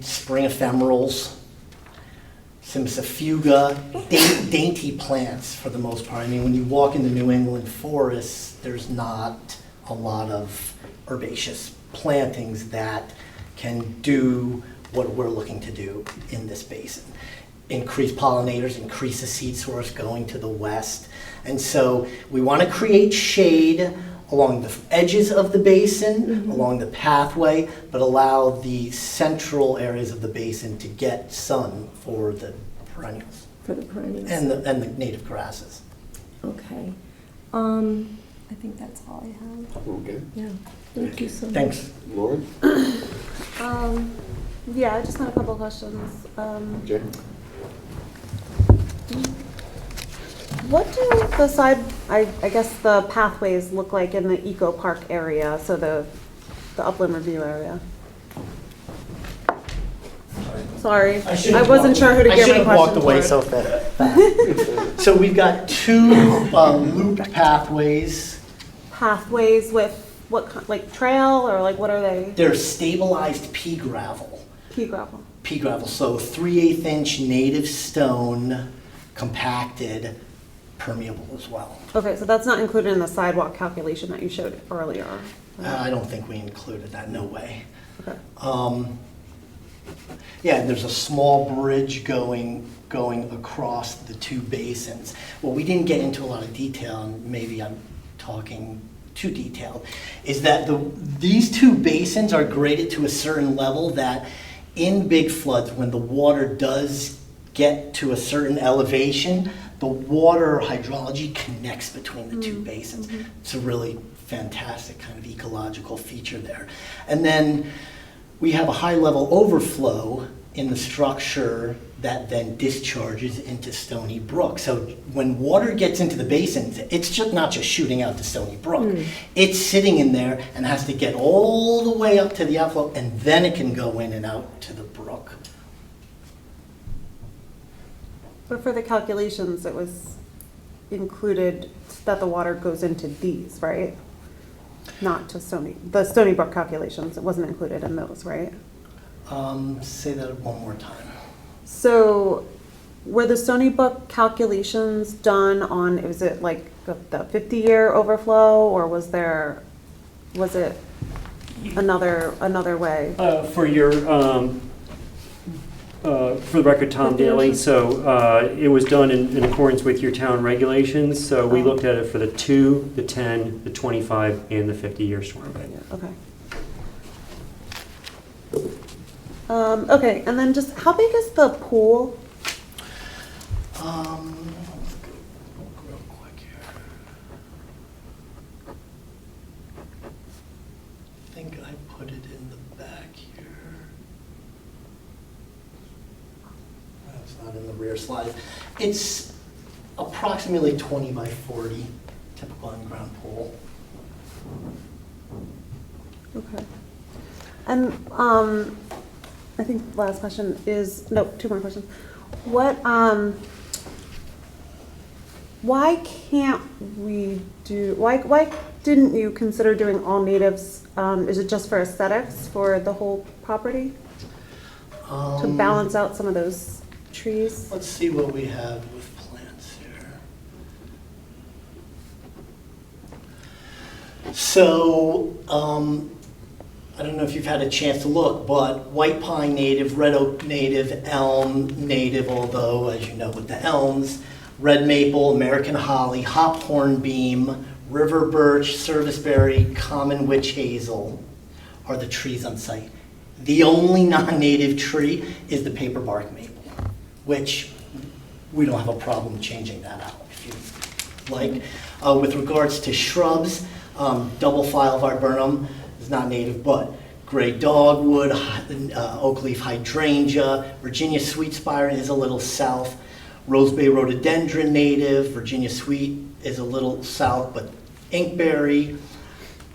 spring ephemerals, Simsifuga, dainty plants for the most part. I mean, when you walk in the New England forests, there's not a lot of herbaceous plantings that can do what we're looking to do in this basin. Increase pollinators, increase the seed source going to the west. And so we want to create shade along the edges of the basin, along the pathway, but allow the central areas of the basin to get sun for the perennials For the perennials. and the native grasses. Okay. I think that's all I have. Okay. Yeah, thank you so much. Thanks. Lauren? Yeah, I just had a couple of questions. Jay? What do the side, I guess the pathways look like in the eco park area, so the upland review area? Sorry, I wasn't sure who to give my question I should have walked away toward. so fast. So we've got two looped pathways. Pathways with what, like trail, or like what are they? They're stabilized pea gravel. Pea gravel. Pea gravel, so 3/8 inch native stone, compacted, permeable as well. Okay, so that's not included in the sidewalk calculation that you showed earlier. I don't think we included that, no way. Okay. Yeah, and there's a small bridge going across the two basins. Well, we didn't get into a lot of detail, and maybe I'm talking too detailed, is that these two basins are graded to a certain level that in big floods, when the water does get to a certain elevation, the water hydrology connects between the two basins. It's a really fantastic kind of ecological feature there. And then we have a high level overflow in the structure that then discharges into Stony Brook. So when water gets into the basins, it's just not just shooting out to Stony Brook. It's sitting in there and has to get all the way up to the outflow, and then it can go in and out to the brook. But for the calculations, it was included that the water goes into these, right? Not to the Stony Brook calculations, it wasn't included in those, right? Say that one more time. So were the Stony Brook calculations done on, was it like the 50-year overflow, or was it another way? For the record, Tom Daly, so it was done in accordance with your town regulations, so we looked at it for the 2, the 10, the 25, and the 50-year storm event. Okay. Okay, and then just how big is the pool? Let's go real quick here. I think I put it in the back here. That's not in the rear slide. It's approximately 20 by 40, typical in-ground pool. Okay. And I think last question is, no, 2 more questions. What, why can't we do, why didn't you consider doing all natives? Is it just for aesthetics for the whole property? To balance out some of those trees? Let's see what we have with plants here. So, I don't know if you've had a chance to look, but white pine native, red oak native, elm native, although as you know with the elms, red maple, American holly, hop hornbeam, river birch, serviceberry, common witch hazel are the trees on site. The only non-native tree is the paper bark maple, which we don't have a problem changing that out if you like. With regards to shrubs, double file viburnum is not native, but gray dogwood, oak leaf hydrangea, Virginia sweet spire is a little south, Rose Bay rhododendron native, Virginia sweet is a little south, but inkberry,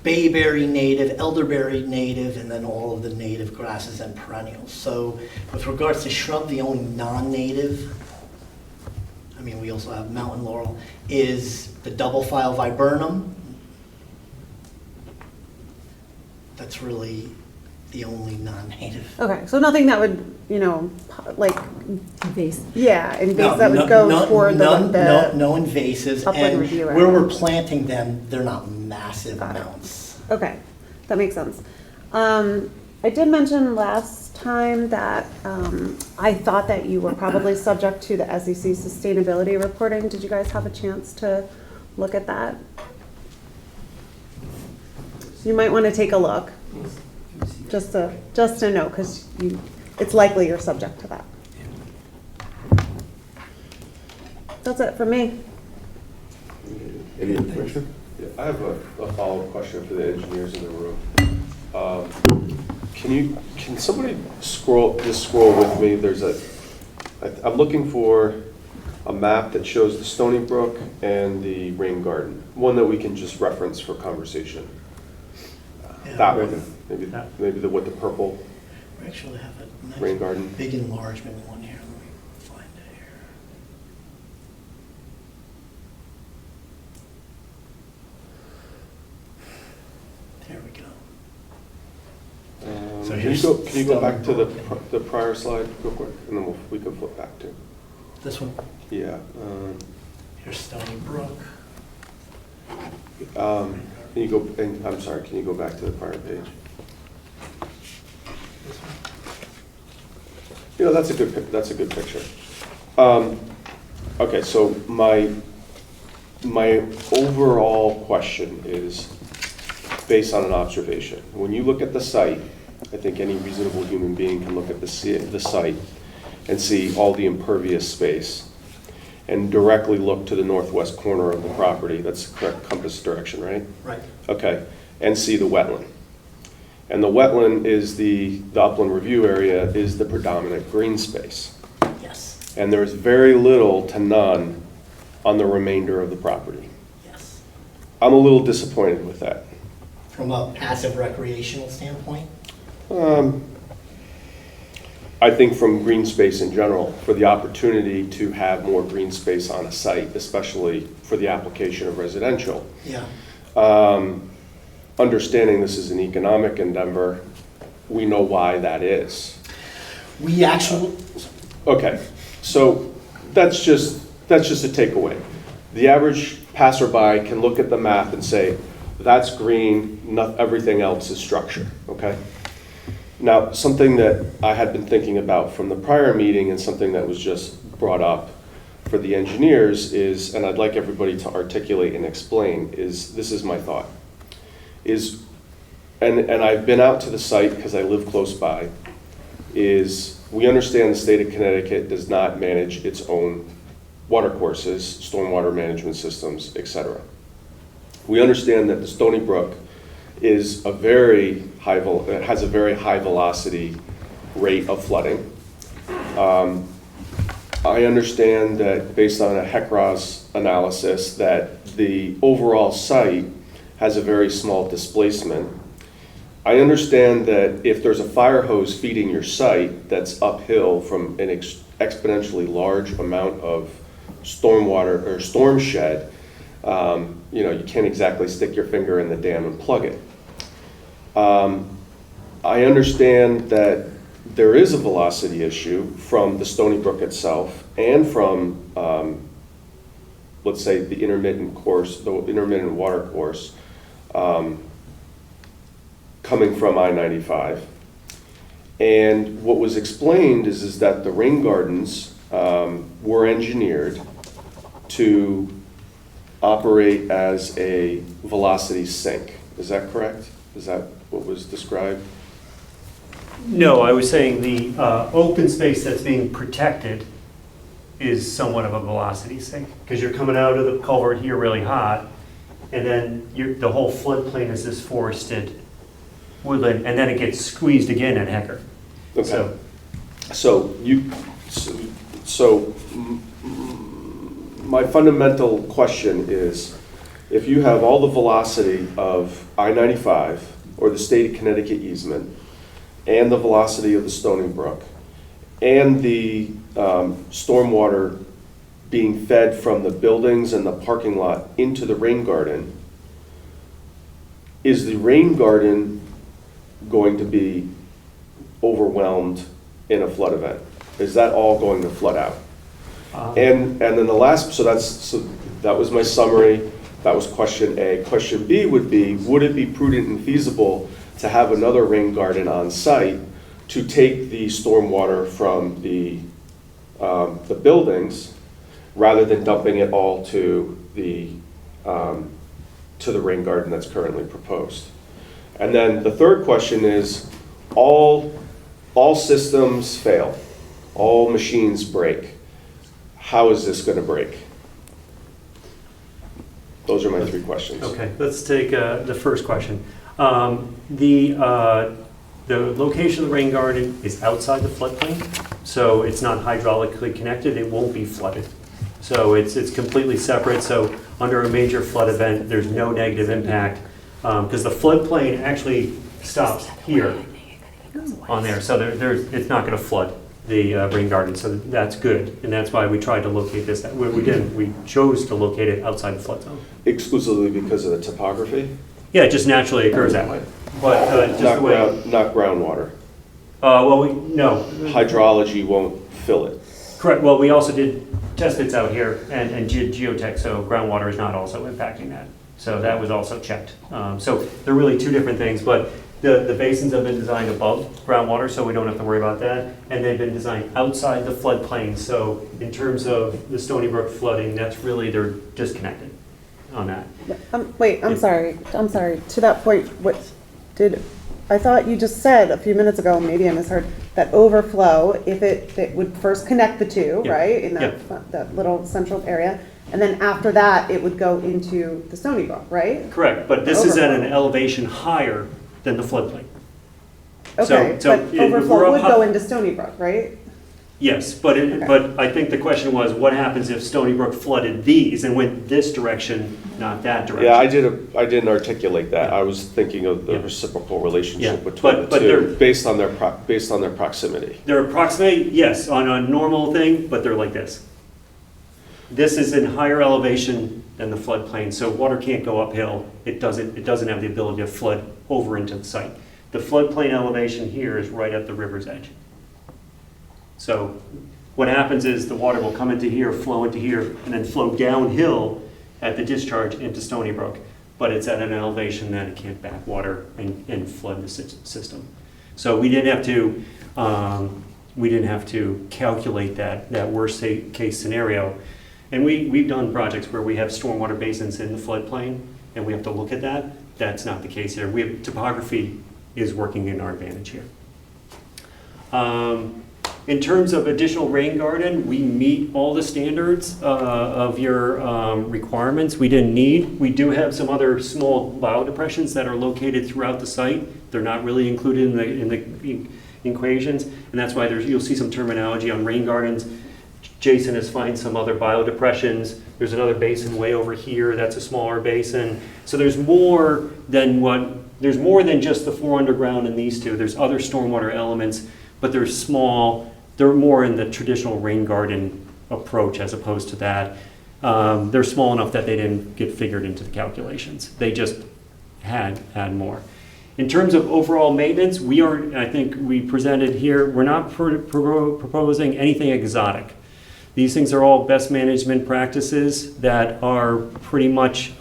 bayberry native, elderberry native, and then all of the native grasses and perennials. So with regards to shrub, the only non-native, I mean, we also have mountain laurel, is the double file viburnum. That's really the only non-native. Okay, so nothing that would, like, Invasive. yeah, invasive No, that would no, go no, toward no, the. no invasives, upland and review where area. we're planting them, they're not massive Got it. amounts. Okay, that makes sense. I did mention last time that I thought that you were probably subject to the SEC sustainability reporting. Did you guys have a chance to look at that? You might want to take a look, just to know, because it's likely you're subject to that. That's it for me. Any other question? Yeah, I have a follow-up question for the engineers in the room. Can somebody scroll with me? I'm looking for a map that shows the Stony Brook and the rain garden, one that we can just reference for conversation. Yeah. That one, maybe with the purple We actually have a nice rain garden. big enlargement one here. Let me find it here. There we go. So Can here's you go back to Stony Brook. the prior slide real quick, and then we can flip back to. This one, Yeah. here's Stony Brook. Can you go? And I'm sorry. Can you go back to the prior page? This one. That's a good picture. Okay, so my overall question is based on an observation. When you look at the site, I think any reasonable human being can look at the site and see all the impervious space and directly look to the northwest corner of the property. That's the correct compass direction, right? Right. Okay, and see the wetland. And the wetland is the upland review area is the predominant green space. Yes. And there's very little to none on the remainder of the property. Yes. I'm a little disappointed with that. From a passive recreational standpoint? I think from green space in general, for the opportunity to have more green space on a site, especially for the application of residential. Yeah. Understanding this is an economic endeavor, we know why that is. We actually, Okay, so that's just a takeaway. The average passerby can look at the math and say, that's green, everything else is structure, okay? Now, something that I had been thinking about from the prior meeting and something that was just brought up for the engineers is, and I'd like everybody to articulate and explain, is, this is my thought, is, and I've been out to the site because I live close by, is we understand the state of Connecticut does not manage its own water courses, stormwater management systems, etc. We understand that the Stony Brook is a very high, has a very high velocity rate of flooding. I understand that based on a HECRAS analysis that the overall site has a very small displacement. I understand that if there's a fire hose feeding your site that's uphill from an exponentially large amount of stormwater or storm shed, you know, you can't exactly stick your finger in the dam and plug it. I understand that there is a velocity issue from the Stony Brook itself and from, let's say, the intermittent course, the intermittent water course coming from I-95. And what was explained is that the rain gardens were engineered to operate as a velocity sink. Is that correct? Is that what was described? No, I was saying the open space that's being protected is somewhat of a velocity sink, because you're coming out of the culvert here really hot, and then the whole floodplain is this forested woodland, and then it gets squeezed again at Hecker. Okay. My fundamental question is, if you have all the velocity of I-95 or the state of Connecticut easement, and the velocity of the Stony Brook, and the stormwater being fed from the buildings and the parking lot into the rain garden, is the rain garden going to be overwhelmed in a flood event? Is that all going to flood out? And then the last, so that was my summary. That was question A. Question B would be, would it be prudent and feasible to have another rain garden on site to take the stormwater from the buildings rather than dumping it all to the rain garden that's currently proposed? And then the third question is, all systems fail, all machines break. How is this going to break? Those are my three questions. Okay, let's take the first question. The location of the rain garden is outside the floodplain, so it's not hydraulically connected. It won't be flooded. So it's completely separate. So under a major flood event, there's no negative impact because the floodplain actually stops here on there. So it's not going to flood the rain garden. So that's good, and that's why we tried to locate this. We chose to locate it outside the flood zone. Exclusively because of the topography? Yeah, it just naturally occurs that way. But just Not the way. not groundwater. No. Hydrology won't fill it. Correct. Well, we also did test pits out here and geotech, so groundwater is not also impacting that. So that was also checked. So they're really two different things, but the basins have been designed above groundwater, so we don't have to worry about that. And they've been designed outside the floodplain, so in terms of the Stony Brook flooding, they're disconnected on that. Wait, I'm sorry. To that point, I thought you just said a few minutes ago, maybe I misheard, that overflow, if it would first connect the two, Yeah. right? In Yeah. that little central area. And then after that, it would go into the Stony Brook, right? Correct, but this is at an Overflow. elevation higher than the floodplain. Okay, So but we're overflow up would high- go into Stony Brook, right? Yes, but I think the question was, what happens if Stony Brook flooded these and went this direction, not that direction? Yeah, I didn't articulate that. I was thinking of the Yeah. reciprocal Yeah, relationship between but the they're- two, based on their proximity. They're approximate, yes, on a normal thing, but they're like this. This is in higher elevation than the floodplain, so water can't go uphill. It doesn't have the ability to flood over into the site. The floodplain elevation here is right at the river's edge. So what happens is the water will come into here, flow into here, and then flow downhill at the discharge into Stony Brook. But it's at an elevation that it can't back water and flood the system. So we didn't have to calculate that worst case scenario. And we've done projects where we have stormwater basins in the floodplain, and we have to look at that. That's not the case here. Topography is working in our advantage here. In terms of additional rain garden, we meet all the standards of your requirements. We didn't need. We do have some other small biodepressions that are located throughout the site. They're not really included in the equations, and that's why you'll see some terminology on rain gardens. Jason has found some other biodepressions. There's another basin way over here. That's a smaller basin. So there's more than just the 4 underground and these two. There's other stormwater elements, but they're small. They're more in the traditional rain garden approach as opposed to that. They're small enough that they didn't get figured into the calculations. They just had more. In terms of overall maintenance, I think we presented here, we're not proposing anything exotic. These things are all best management practices that are pretty much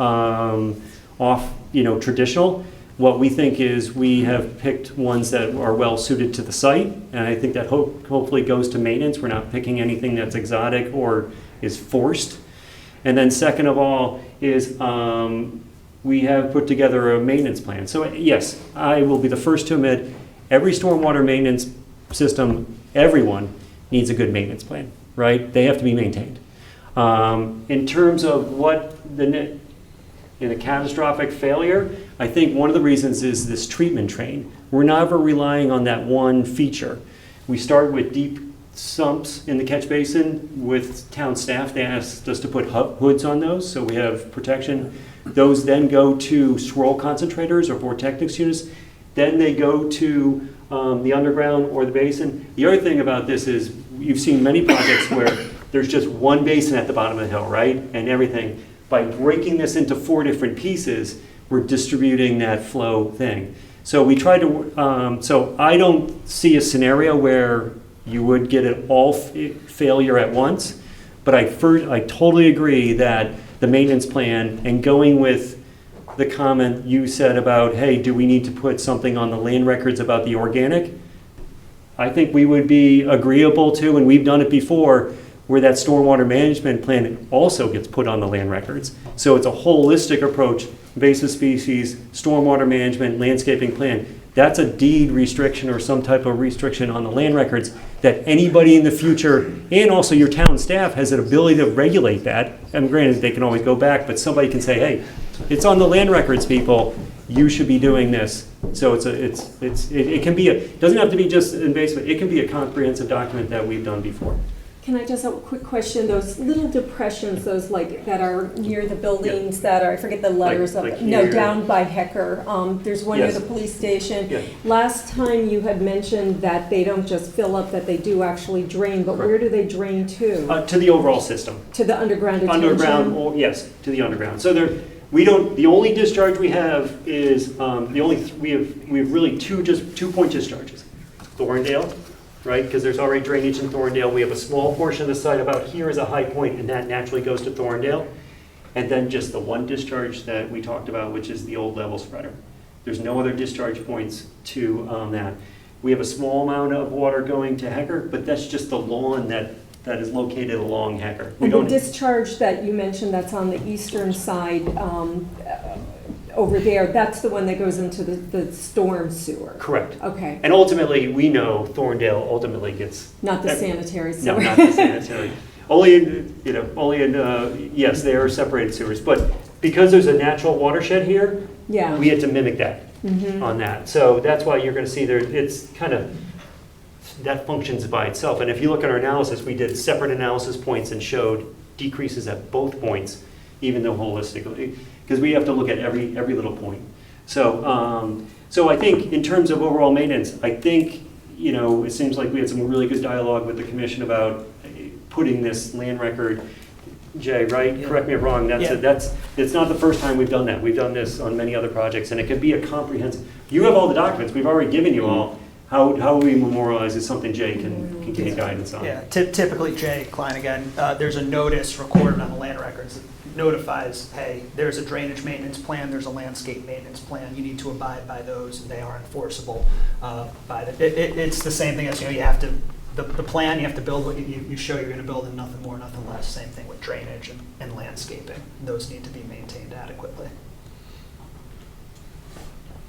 traditional. What we think is we have picked ones that are well suited to the site, and I think that hopefully goes to maintenance. We're not picking anything that's exotic or is forced. And then second of all is we have put together a maintenance plan. So yes, I will be the first to admit every stormwater maintenance system, everyone needs a good maintenance plan, right? They have to be maintained. In terms of in a catastrophic failure, I think one of the reasons is this treatment train. We're never relying on that one feature. We start with deep sumps in the catch basin with town staff. They asked us to put hoods on those so we have protection. Those then go to swirl concentrators or vortex units. Then they go to the underground or the basin. The other thing about this is you've seen many projects where there's just one basin at the bottom of the hill, right? And everything. By breaking this into 4 different pieces, we're distributing that flow thing. So we try to, so I don't see a scenario where you would get an all failure at once, but I totally agree that the maintenance plan and going with the comment you said about, hey, do we need to put something on the land records about the organic? I think we would be agreeable to, and we've done it before, where that stormwater management plan also gets put on the land records. So it's a holistic approach, invasive species, stormwater management, landscaping plan. That's a deed restriction or some type of restriction on the land records that anybody in the future, and also your town staff, has an ability to regulate that. And granted, they can always go back, but somebody can say, hey, it's on the land records, people. You should be doing this. So it can be it doesn't have to be just invasive. It can be a comprehensive document that we've done before. Can I just have a quick question? Those little depressions, those that are near the buildings that are, I forget the letters of it. No, down by Hecker. There's one near the police station. Yeah. Last time you had mentioned that they don't just fill up, that they do actually drain, but where do they drain to? To the overall system. To the underground detention? Underground, yes, to the underground. So the only discharge we have is, we have really 2-point discharges. Thorndale, right, because there's already drainage in Thorndale. We have a small portion of the site about here is a high point, and that naturally goes to Thorndale. And then just the one discharge that we talked about, which is the old level spreader. There's no other discharge points to that. We have a small amount of water going to Hecker, but that's just the lawn that is located along Hecker. And the discharge that you mentioned that's on the eastern side over there, that's the one that goes into the storm sewer? Correct. Okay. And ultimately, we know Thorndale ultimately gets... Not the sanitary sewer? No, not the sanitary. Yes, they are separated sewers, but because there's a natural watershed here, yeah, we had to mimic that on that. So that's why you're going to see it's kind of that functions by itself. And if you look at our analysis, we did separate analysis points and showed decreases at both points, even though holistically, because we have to look at every little point. So, so I think in terms of overall maintenance, I think, you know, it seems like we had some really good dialogue with the commission about putting this land record. Jay, right? Yeah. Correct me if I'm wrong. Yeah. It's not the first time we've done that. We've done this on many other projects, and it could be a comprehensive. You have all the documents. We've already given you all. How we memorialize is something Jay can give you guidance on. Yeah, typically, Jay Klein, again, there's a notice recorded on the land records that notifies, hey, there's a drainage maintenance plan, there's a landscape maintenance plan, you need to abide by those, and they are enforceable by it's the same thing as, you know, you have to, the plan, you have to build what you show you're gonna build, and nothing more, nothing less. Same thing with drainage and landscaping. Those need to be maintained adequately.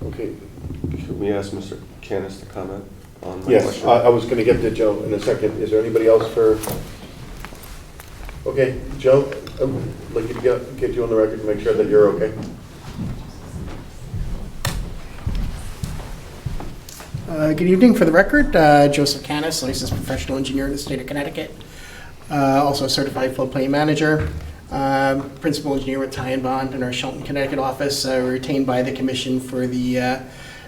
Okay, should we ask Mr. Canis to comment on my Yes, question? I was going to get to Joe in a second. Is there anybody else for? Okay, Joe, I'd like you to get you on the record to make sure that you're okay. Good evening. For the record, Joseph Canis, licensed professional engineer in the state of Connecticut, also a certified floodplain manager, principal engineer with Ty and Bond in our Shelton, Connecticut office, retained by the commission for the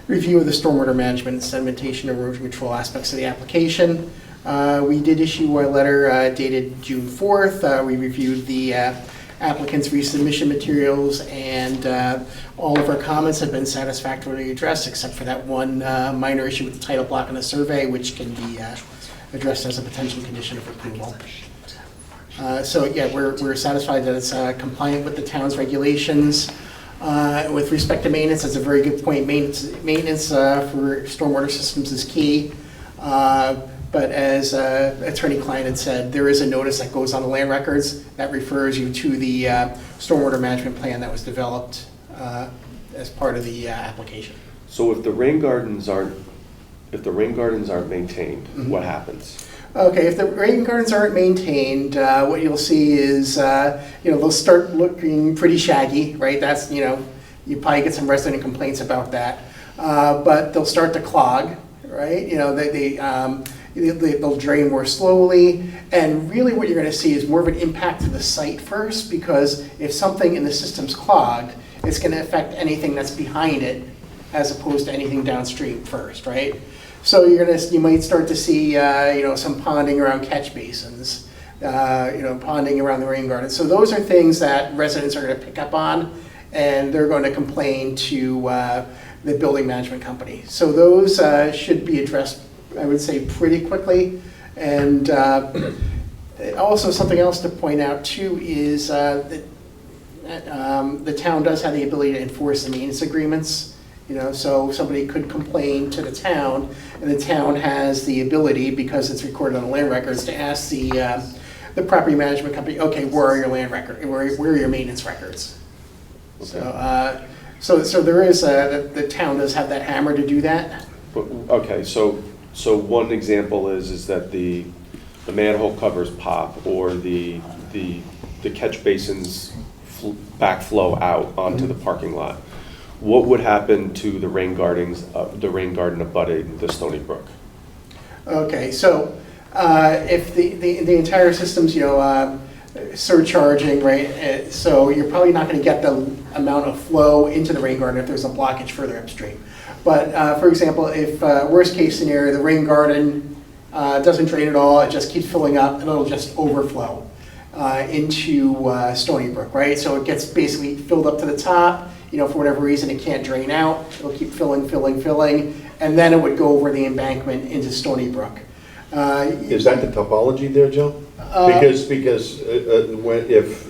review of the stormwater management, sedimentation, and erosion control aspects of the application. We did issue a letter dated June 4th. We reviewed the applicant's resubmission materials, and all of our comments have been satisfactorily addressed, except for that one minor issue with the title block on the survey, which can be addressed as a potential condition of approval. So yeah, we're satisfied that it's compliant with the town's regulations. With respect to maintenance, that's a very good point. Maintenance for stormwater systems is key. But as Attorney Klein had said, there is a notice that goes on the land records that refers you to the stormwater management plan that was developed as part of the application. So if the rain gardens aren't maintained, Mm-hmm. what happens? Okay, if the rain gardens aren't maintained, what you'll see is, they'll start looking pretty shaggy, right? That's, you probably get some resident complaints about that. But they'll start to clog, right? They'll drain more slowly. And really what you're gonna see is more of an impact to the site first, because if something in the system's clogged, it's gonna affect anything that's behind it as opposed to anything downstream first, right? So you might start to see, some ponding around catch basins, ponding around the rain garden. So those are things that residents are going to pick up on, and they're going to complain to the building management company. So those should be addressed, I would say, pretty quickly. And also something else to point out too is that the town does have the ability to enforce the maintenance agreements. So somebody could complain to the town, and the town has the ability, because it's recorded on the land records, to ask the property management company, okay, where are your land records? Where are your maintenance records? Okay. So there is the town does have that hammer to do that. Okay, so one example is that the manhole covers pop, or the catch basins backflow out onto the parking lot. What would happen to the rain garden abutting the Stony Brook? Okay, so if the entire system's surcharging, right? So you're probably not going to get the amount of flow into the rain garden if there's a blockage further upstream. But for example, if worst case scenario, the rain garden doesn't drain at all, it just keeps filling up, and it'll just overflow into Stony Brook, right? So it gets basically filled up to the top. For whatever reason, it can't drain out. It'll keep filling, and then it would go over the embankment into Stony Brook. Is that the topology there, Joe? Because when if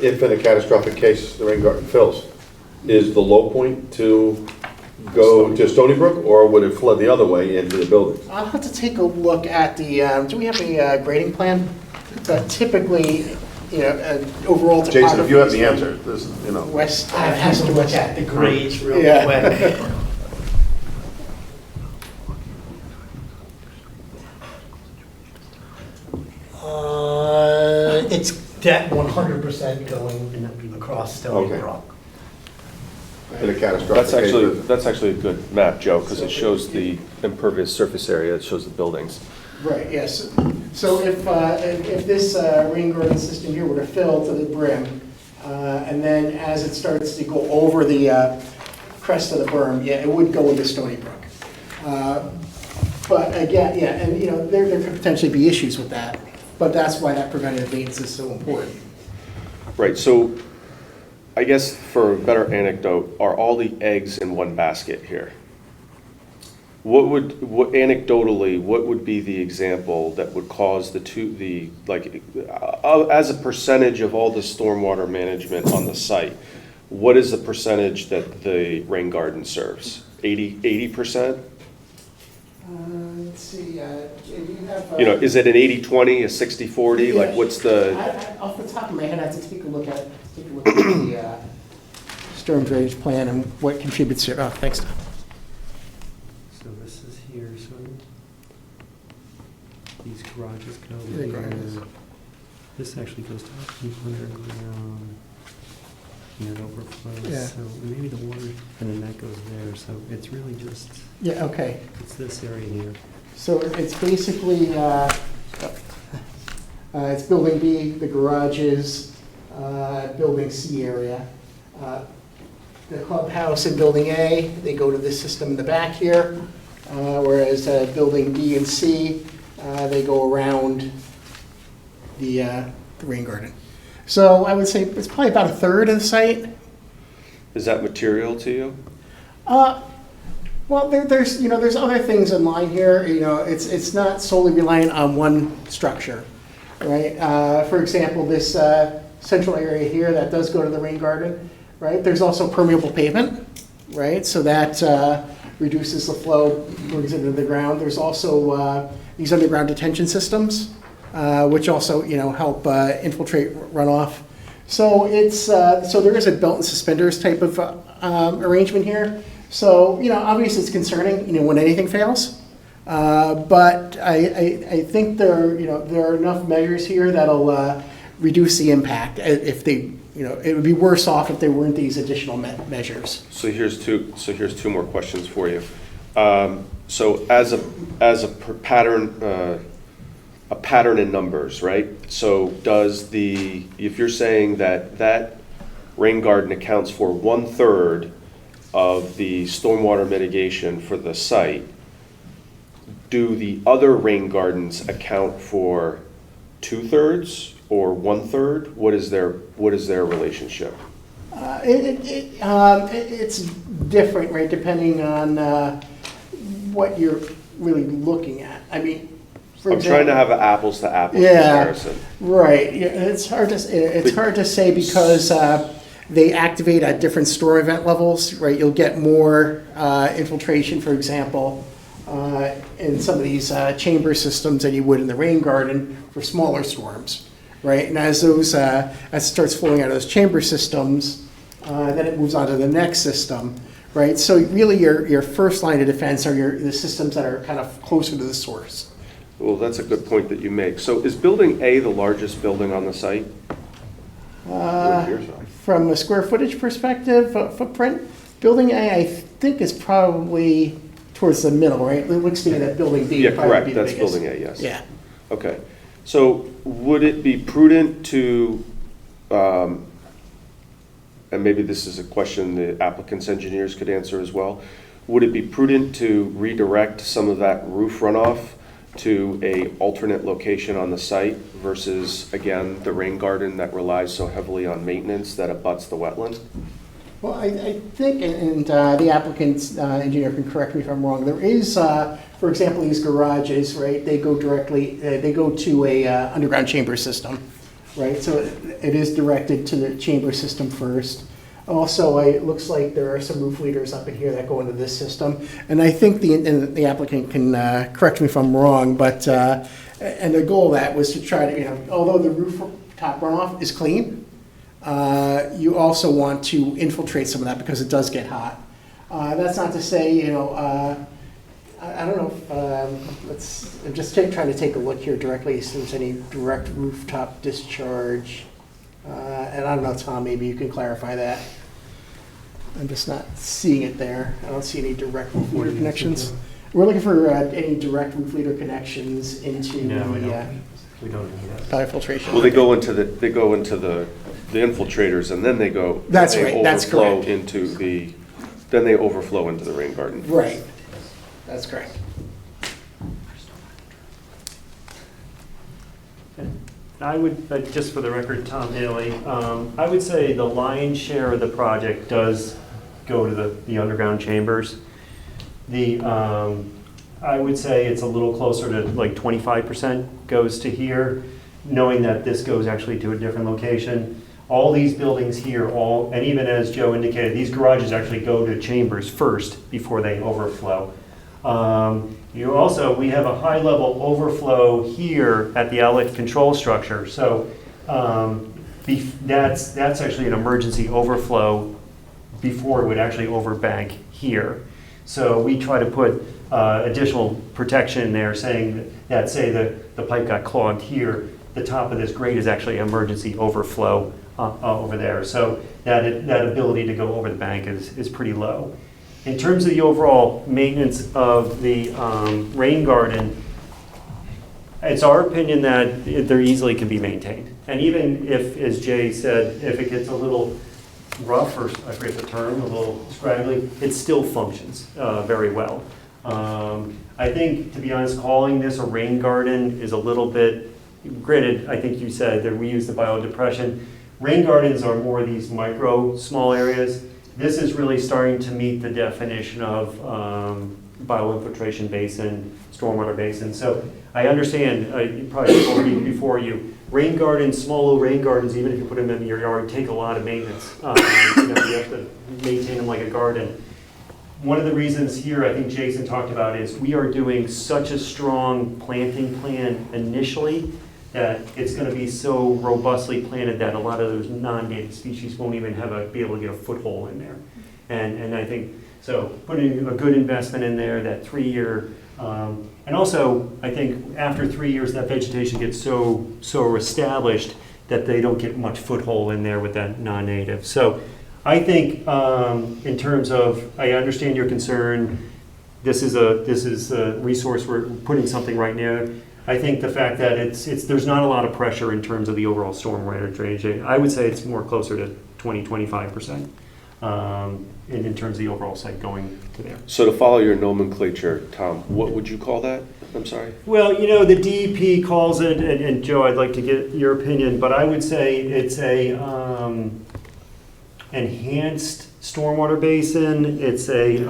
in a catastrophic case the rain garden fills, is the low point to go to Stony Brook, or would it flood the other way into the building? I'll have to take a look at the. Do we have a grading plan? Typically, overall topography. Jason, if you have the answer, this is, West. I have to look at the grades real quick. It's that 100% going across Stony Okay. Brook. in a catastrophic case. That's actually a good map, Joe, because it shows the impervious surface area, it shows the buildings. Right, yes. So if this rain garden system here were to fill to the brim, and then as it starts to go over the crest of the berm, yeah, it would go into Stony Brook. But again, yeah, and you know, there could potentially be issues with that, but that's why that preventative maintenance is so important. Right, so I guess for a better anecdote, are all the eggs in one basket here? Anecdotally, what would be the example that would cause as a percentage of all the stormwater management on the site, what is the percentage that the rain garden serves? 80%? Let's see, you have... You know, is it an 80-20, a 60-40? Like, what's the... Off the top of my head, I have to take a look at the storm drainage plan and what contributes here. Oh, thanks, Tom. So this is here, so these garages go There you there. go. This actually goes to underground, and it overflows, Yeah. so maybe the water, and then that goes there, so it's really just, Yeah, okay. it's this area here. So it's basically, it's building B, the garages, building C area. The clubhouse in building A, they go to this system in the back here, whereas building B and C, they go around the rain garden. So I would say it's probably about a third of the site. Is that material to you? Well, there's other things in line here. You know, it's not solely reliant on one structure, right? For example, this central area here that does go to the rain garden, right? There's also permeable pavement, right? So that reduces the flow, brings it into the ground. There's also these underground detention systems, which also help infiltrate runoff. So it's so there is a belt and suspenders type of arrangement here. So, obviously it's concerning, when anything fails. But I think there are enough measures here that'll reduce the impact if they, it would be worse off if there weren't these additional measures. So here's two more questions for you. So as a pattern in numbers, right? So if you're saying that rain garden accounts for 1/3 of the stormwater mitigation for the site, do the other rain gardens account for 2/3 or 1/3? What is their relationship? It's different, right, depending on what you're really looking at. I mean, I'm trying to have an apples to apples Yeah. comparison. Right, yeah, it's hard to say because they activate at different storm event levels, right? You'll get more infiltration, for example, in some of these chamber systems than you would in the rain garden for smaller storms, right? And as it starts flowing out of those chamber systems, then it moves on to the next system, right? So really your first line of defense are the systems that are kind of closer to the source. Well, that's a good point that you make. So is building A the largest building on the site? From a square footage perspective, footprint, building A, I think is probably towards the middle, right? It looks to me that building B Yeah, would probably correct. be the That's biggest. building A, yes. Yeah. Okay. So would it be prudent to, and maybe this is a question the applicant's engineers could answer as well, would it be prudent to redirect some of that roof runoff to a alternate location on the site versus, again, the rain garden that relies so heavily on maintenance that abuts the wetland? Well, I think, and the applicant's engineer can correct me if I'm wrong, there is, for example, these garages, right? They go to a underground chamber system, right? So it is directed to the chamber system first. Also, it looks like there are some roof leaders up in here that go into this system. And I think the applicant can correct me if I'm wrong, but, and the goal of that was to try to, although the rooftop runoff is clean, you also want to infiltrate some of that because it does get hot. That's not to say, I don't know, I'm just trying to take a look here directly if there's any direct rooftop discharge. And I don't know, Tom, maybe you can clarify that. I'm just not seeing it there. I don't see any direct roof leader connections. We're looking for any direct roof leader connections into No, we the don't. We don't have that. biofiltration. Well, they go into the infiltrators, and then they go. That's they right, that's overflow correct. into the, then they overflow into the rain garden. Right. That's correct. I would, just for the record, Tom Haley, I would say the lion's share of the project does go to the underground chambers. I would say it's a little closer to like 25% goes to here, knowing that this goes actually to a different location. All these buildings here, and even as Joe indicated, these garages actually go to chambers first before they overflow. We have a high-level overflow here at the outlet control structure. So that's actually an emergency overflow before it would actually overbank here. So we try to put additional protection in there saying that, say the pipe got clogged here, the top of this grate is actually emergency overflow over there. So that ability to go over the bank is pretty low. In terms of the overall maintenance of the rain garden, it's our opinion that there easily can be maintained. And even if, as Jay said, if it gets a little rough, or I forget the term, a little scraggly, it still functions very well. I think, to be honest, calling this a rain garden is a little bit, granted, I think you said that we use the biodepression. Rain gardens are more these micro, small areas. This is really starting to meet the definition of bioinfiltration basin, stormwater basin. So I understand, probably before you, rain gardens, small little rain gardens, even if you put them in your yard, take a lot of maintenance. You have to maintain them like a garden. One of the reasons here, I think Jason talked about, is we are doing such a strong planting plan initially that it's going to be so robustly planted that a lot of those non-native species won't even be able to get a foothold in there. And I think, so putting a good investment in there, that 3-year, and also I think after 3 years that vegetation gets so established that they don't get much foothold in there with that non-native. So I think in terms of, I understand your concern, this is a resource, we're putting something right now. I think the fact that there's not a lot of pressure in terms of the overall stormwater drainage. I would say it's more closer to 20-25% in terms of the overall site going to there. So to follow your nomenclature, Tom, what would you call that? I'm sorry? Well, the DEP calls it, and Joe, I'd like to get your opinion, but I would say it's a enhanced stormwater basin. It's a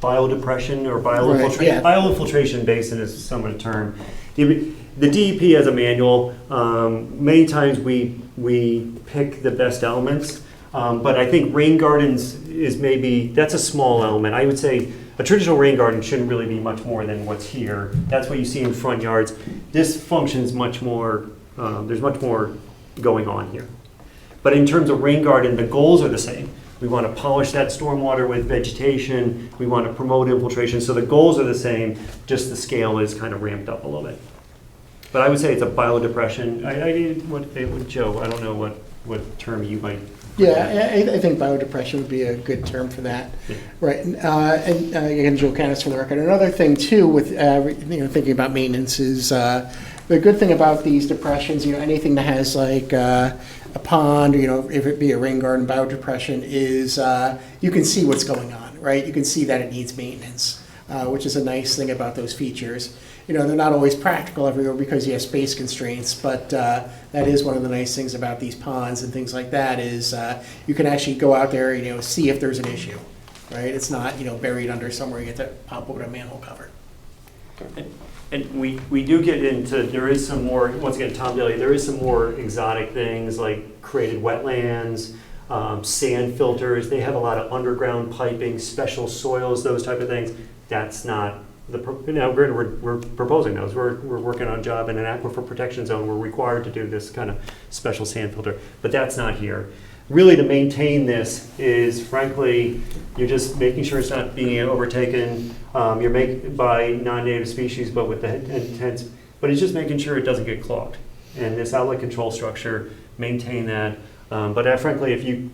biodepression or bioinfiltration. Right, yeah. Bioinfiltration basin is somewhat a term. The DEP has a manual. Many times we pick the best elements, but I think rain gardens that's a small element. I would say a traditional rain garden shouldn't really be much more than what's here. That's what you see in front yards. This functions much more, there's much more going on here. But in terms of rain garden, the goals are the same. We want to polish that stormwater with vegetation. We want to promote infiltration. So the goals are the same, just the scale is kind of ramped up a little bit. But I would say it's a biodepression. Joe, I don't know what term you might. Yeah, I think biodepression would be a good term for that. Yeah. Right. And again, Joe Canis for the record. Another thing too with thinking about maintenance is the good thing about these depressions, anything that has like a pond, or, if it be a rain garden biodepression, is you can see what's going on, right? You can see that it needs maintenance, which is a nice thing about those features. They're not always practical everywhere because you have space constraints, but that is one of the nice things about these ponds and things like that is you can actually go out there, see if there's an issue, right? It's not, buried under somewhere you get to pop open a manhole cover. And we do get into, there is some more, once again, Tom Daly, there is some more exotic things like created wetlands, sand filters. They have a lot of underground piping, special soils, those type of things. That's not we're proposing those. We're working on a job in an aquifer protection zone. We're required to do this kind of special sand filter, but that's not here. Really, to maintain this is, frankly, you're just making sure it's not being overtaken. You're making by non-native species, but with the intense. But it's just making sure it doesn't get clogged. And this outlet control structure, maintain that. But frankly, if you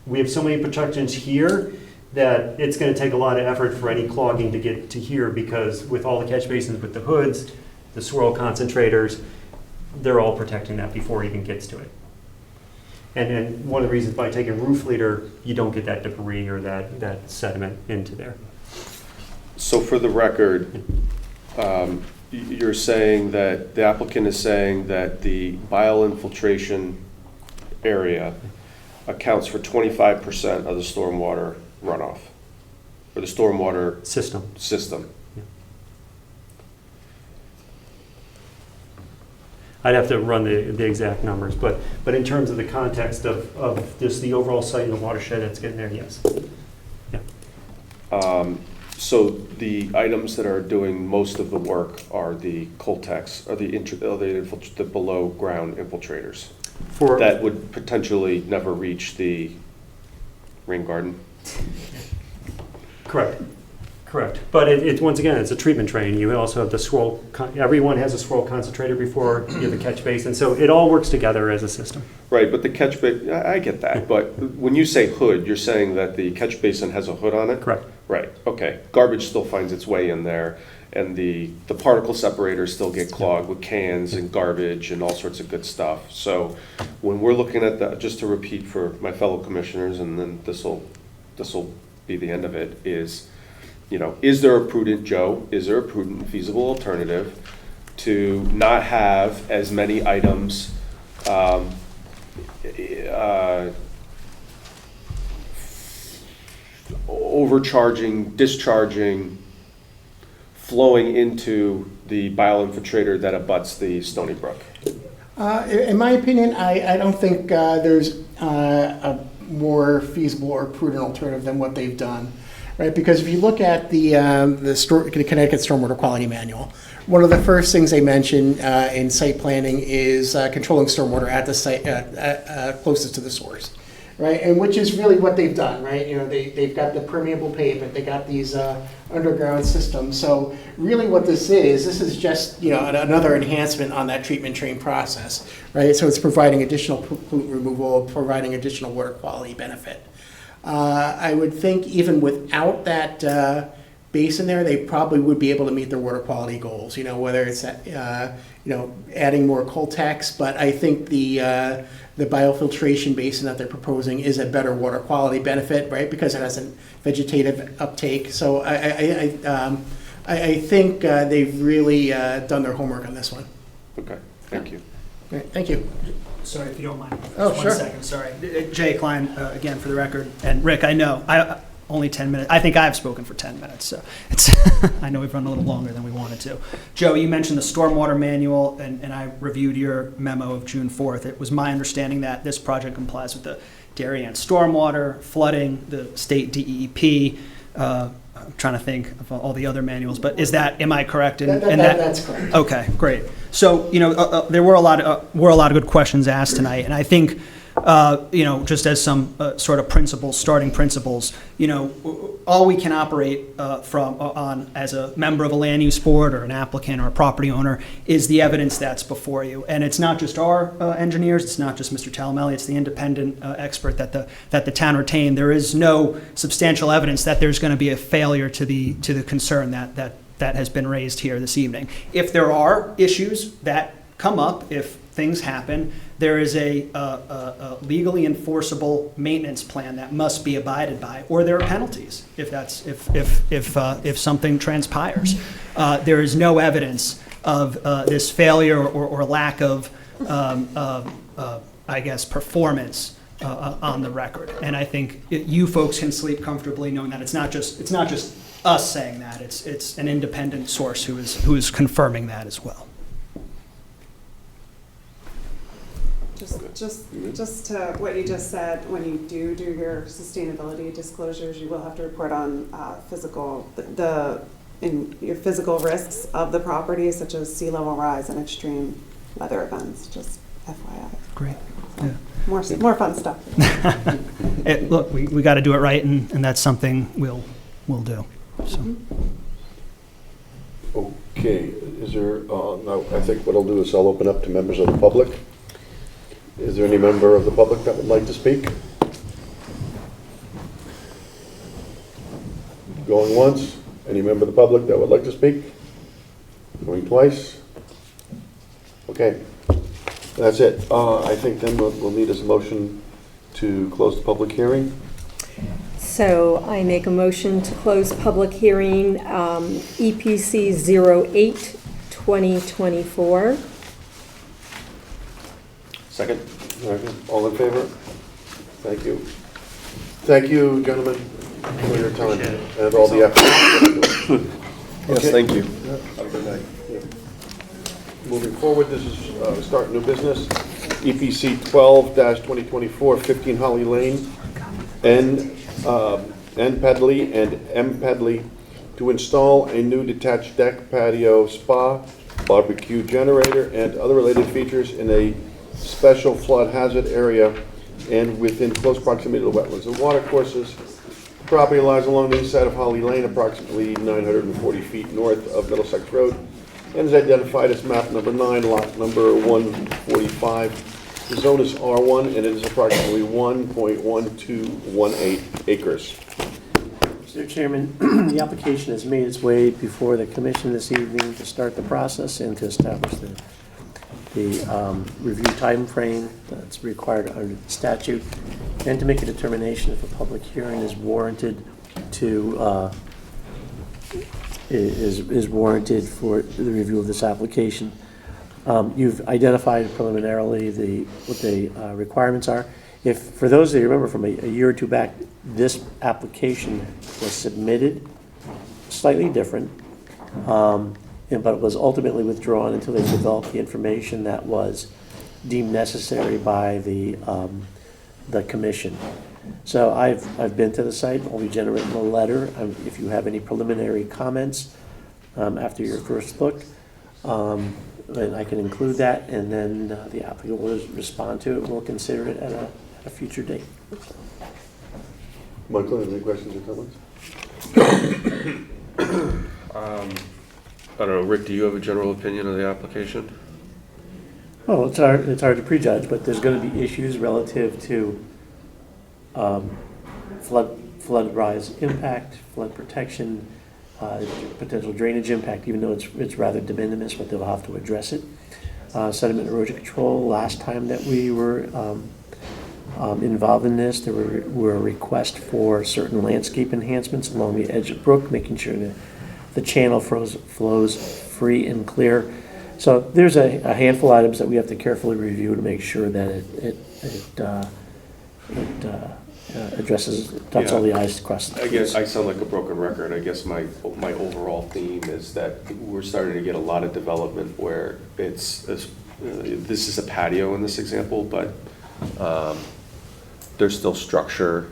we have so many protections here that it's going to take a lot of effort for any clogging to get to here, because with all the catch basins, with the hoods, the swirl concentrators, they're all protecting that before it even gets to it. And then one of the reasons by taking roof leader, you don't get that debris or that sediment into there. So for the record, you're saying that the applicant is saying that the bioinfiltration area accounts for 25% of the stormwater runoff, or the stormwater system. I'd have to run the exact numbers, but in terms of the context of just the overall site and the watershed that's getting there, yes. Yeah. So the items that are doing most of the work are the Coltex, or the below ground infiltrators that would potentially never reach the rain garden. Correct. But it's once again, it's a treatment train. You also have the swirl, everyone has a swirl concentrator before you have the catch basin. So it all works together as a system. Right, but the catch basin, I get that. But when you say hood, you're saying that the catch basin has a hood on it? Correct. Right, okay. Garbage still finds its way in there, and the particle separators still get clogged with cans and garbage and all sorts of good stuff. So when we're looking at that, just to repeat for my fellow commissioners, and then this'll be the end of it, is, is there a prudent and feasible alternative to not have as many items overcharging, discharging, flowing into the bioinfiltrator that abuts the Stony Brook? In my opinion, I don't think there's a more feasible or prudent alternative than what they've done, right? Because if you look at the Connecticut Stormwater Quality Manual, one of the first things they mention in site planning is controlling stormwater at the site closest to the source, right? And which is really what they've done, right? They've got the permeable pavement, they got these underground systems. So really what this is just, another enhancement on that treatment train process, right? So it's providing additional pollutant removal, providing additional water quality benefit. I would think even without that basin there, they probably would be able to meet their water quality goals, whether it's, adding more Coltex, but I think the biofiltration basin that they're proposing is a better water quality benefit, right? Because it has a vegetative uptake. So I think they've really done their homework on this one. Okay, thank you. Great, thank you. Sorry, if you don't mind. Oh, Just sure. 1 second, sorry. Jay Klein, again, for the record. And Rick, I know, only 10 minutes. I think I've spoken for 10 minutes, so it's I know we've run a little longer than we wanted to. Joe, you mentioned the stormwater manual, and I reviewed your memo of June 4th. It was my understanding that this project complies with the Darien stormwater, flooding, the state DEP. I'm trying to think of all the other manuals, but am I correct in that? That's correct. Okay, great. So, there were a lot of good questions asked tonight, and I think, just as some sort of starting principles, all we can operate on as a member of a land use board or an applicant or a property owner is the evidence that's before you. And it's not just our engineers, it's not just Mr. Talamelli, it's the independent expert that the town retained. There is no substantial evidence that there's going to be a failure to the concern that has been raised here this evening. If there are issues that come up, if things happen, there is a legally enforceable maintenance plan that must be abided by, or there are penalties if something transpires. There is no evidence of this failure or lack of performance on the record, and I think you folks can sleep comfortably knowing that it's not just us saying that. It's an independent source who is confirming that as well. Just to what you just said, when you do your sustainability disclosures, you will have to report on your physical risks of the property, such as sea level rise and extreme weather events. Just FYI. Great. So, Yeah. more fun stuff. Look, we got to do it right, and that's something we'll do. So. Okay, is there, now I think what I'll do is I'll open up to members of the public. Is there any member of the public that would like to speak? Going once? Any member of the public that would like to speak? Going twice? Okay, that's it. I think then we'll need a motion to close the public hearing. So I make a motion to close public hearing, EPC 08-2024. Second? All in favor? Thank you. Thank you, gentlemen, for your time and all the effort. Yes, thank you. Have a good night. Moving forward, this is start new business, EPC 12-2024, 15 Holly Lane, N Pedley and M Pedley, to install a new detached deck, patio, spa, barbecue generator, and other related features in a special flood hazard area and within close proximity to wetlands and water courses. The property lies along the east side of Holly Lane, approximately 940 feet north of Middlesex Road, and is identified as map number 9, lot number 145. The zone is R1, and it is approximately 1.1218 acres. Mr. Chairman, the application has made its way before the commission this evening to start the process and to establish the review time frame that's required under the statute, and to make a determination if a public hearing is warranted is warranted for the review of this application. You've identified preliminarily what the requirements are. If, for those that you remember from a year or two back, this application was submitted slightly different, but it was ultimately withdrawn until they developed the information that was deemed necessary by the commission. So I've been to the site. I'll be generating a letter. If you have any preliminary comments after your first look, then I can include that, and then the applicant will respond to it. We'll consider it at a future date. Michael, any questions or comments? I don't know, Rick, do you have a general opinion of the application? Well, it's hard to prejudge, but there's going to be issues relative to flood rise impact, flood protection, potential drainage impact, even though it's rather de minimis, but they'll have to address it. Sediment erosion control, last time that we were involved in this, there were requests for certain landscape enhancements along the edge of brook, making sure that the channel flows free and clear. So there's a handful of items that we have to carefully review to make sure that it addresses, dots all the i's, crosses the I guess t's. I sound like a broken record. I guess my overall theme is that we're starting to get a lot of development where this is a patio in this example, but there's still structure,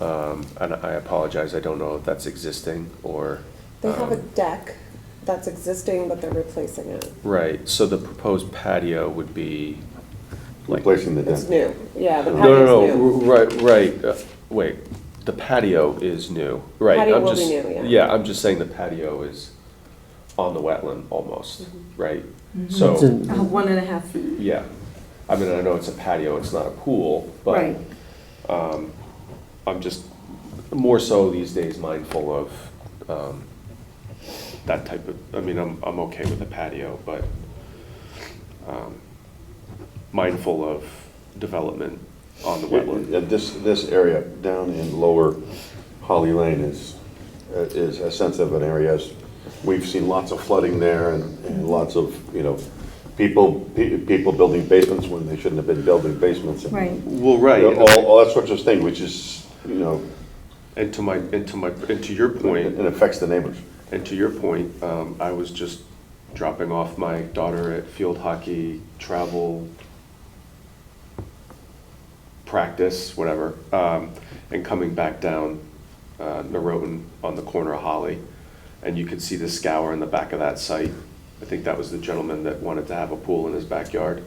and I apologize, I don't know if that's existing or. They have a deck that's existing, but they're replacing it. Right, so the proposed patio would be like. Replacing the deck. It's new, yeah, the No, patio's new. right, wait, the patio is new, right? Patio I'm will be just- new, yeah. Yeah, I'm just saying the patio is on the wetland almost, right? It's So, in- 1.5 feet. yeah, I mean, I know it's a patio, it's not a pool, Right. but I'm just more so these days mindful of that type of, I mean, I'm okay with the patio, but mindful of development on the wetland. Yeah, this area down in Lower Holly Lane is as sensitive an area as, we've seen lots of flooding there and lots of, people building basements when they shouldn't have been building basements. Right. Well, right. All that sorts of things, which is, And to your point, it affects the neighbors. and to your point, I was just dropping off my daughter at field hockey, travel, practice, whatever, and coming back down Norotan on the corner of Holly, and you could see the scour in the back of that site. I think that was the gentleman that wanted to have a pool in his backyard.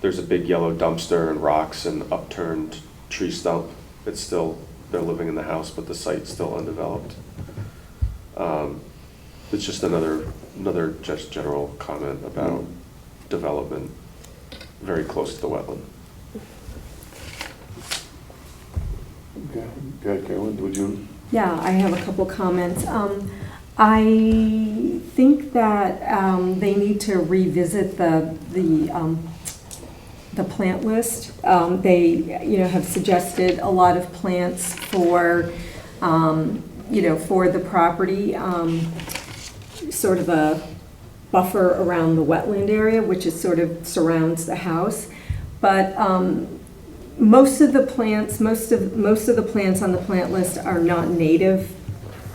There's a big yellow dumpster and rocks and upturned tree stump. It's still, they're living in the house, but the site's still undeveloped. It's just another just general comment about development very close to the wetland. Okay, Carolyn, would you Yeah, I have a couple comments. I think that they need to revisit the plant list. They, have suggested a lot of plants for, for the property, sort of a buffer around the wetland area, which is sort of surrounds the house. But most of the plants on the plant list are not native.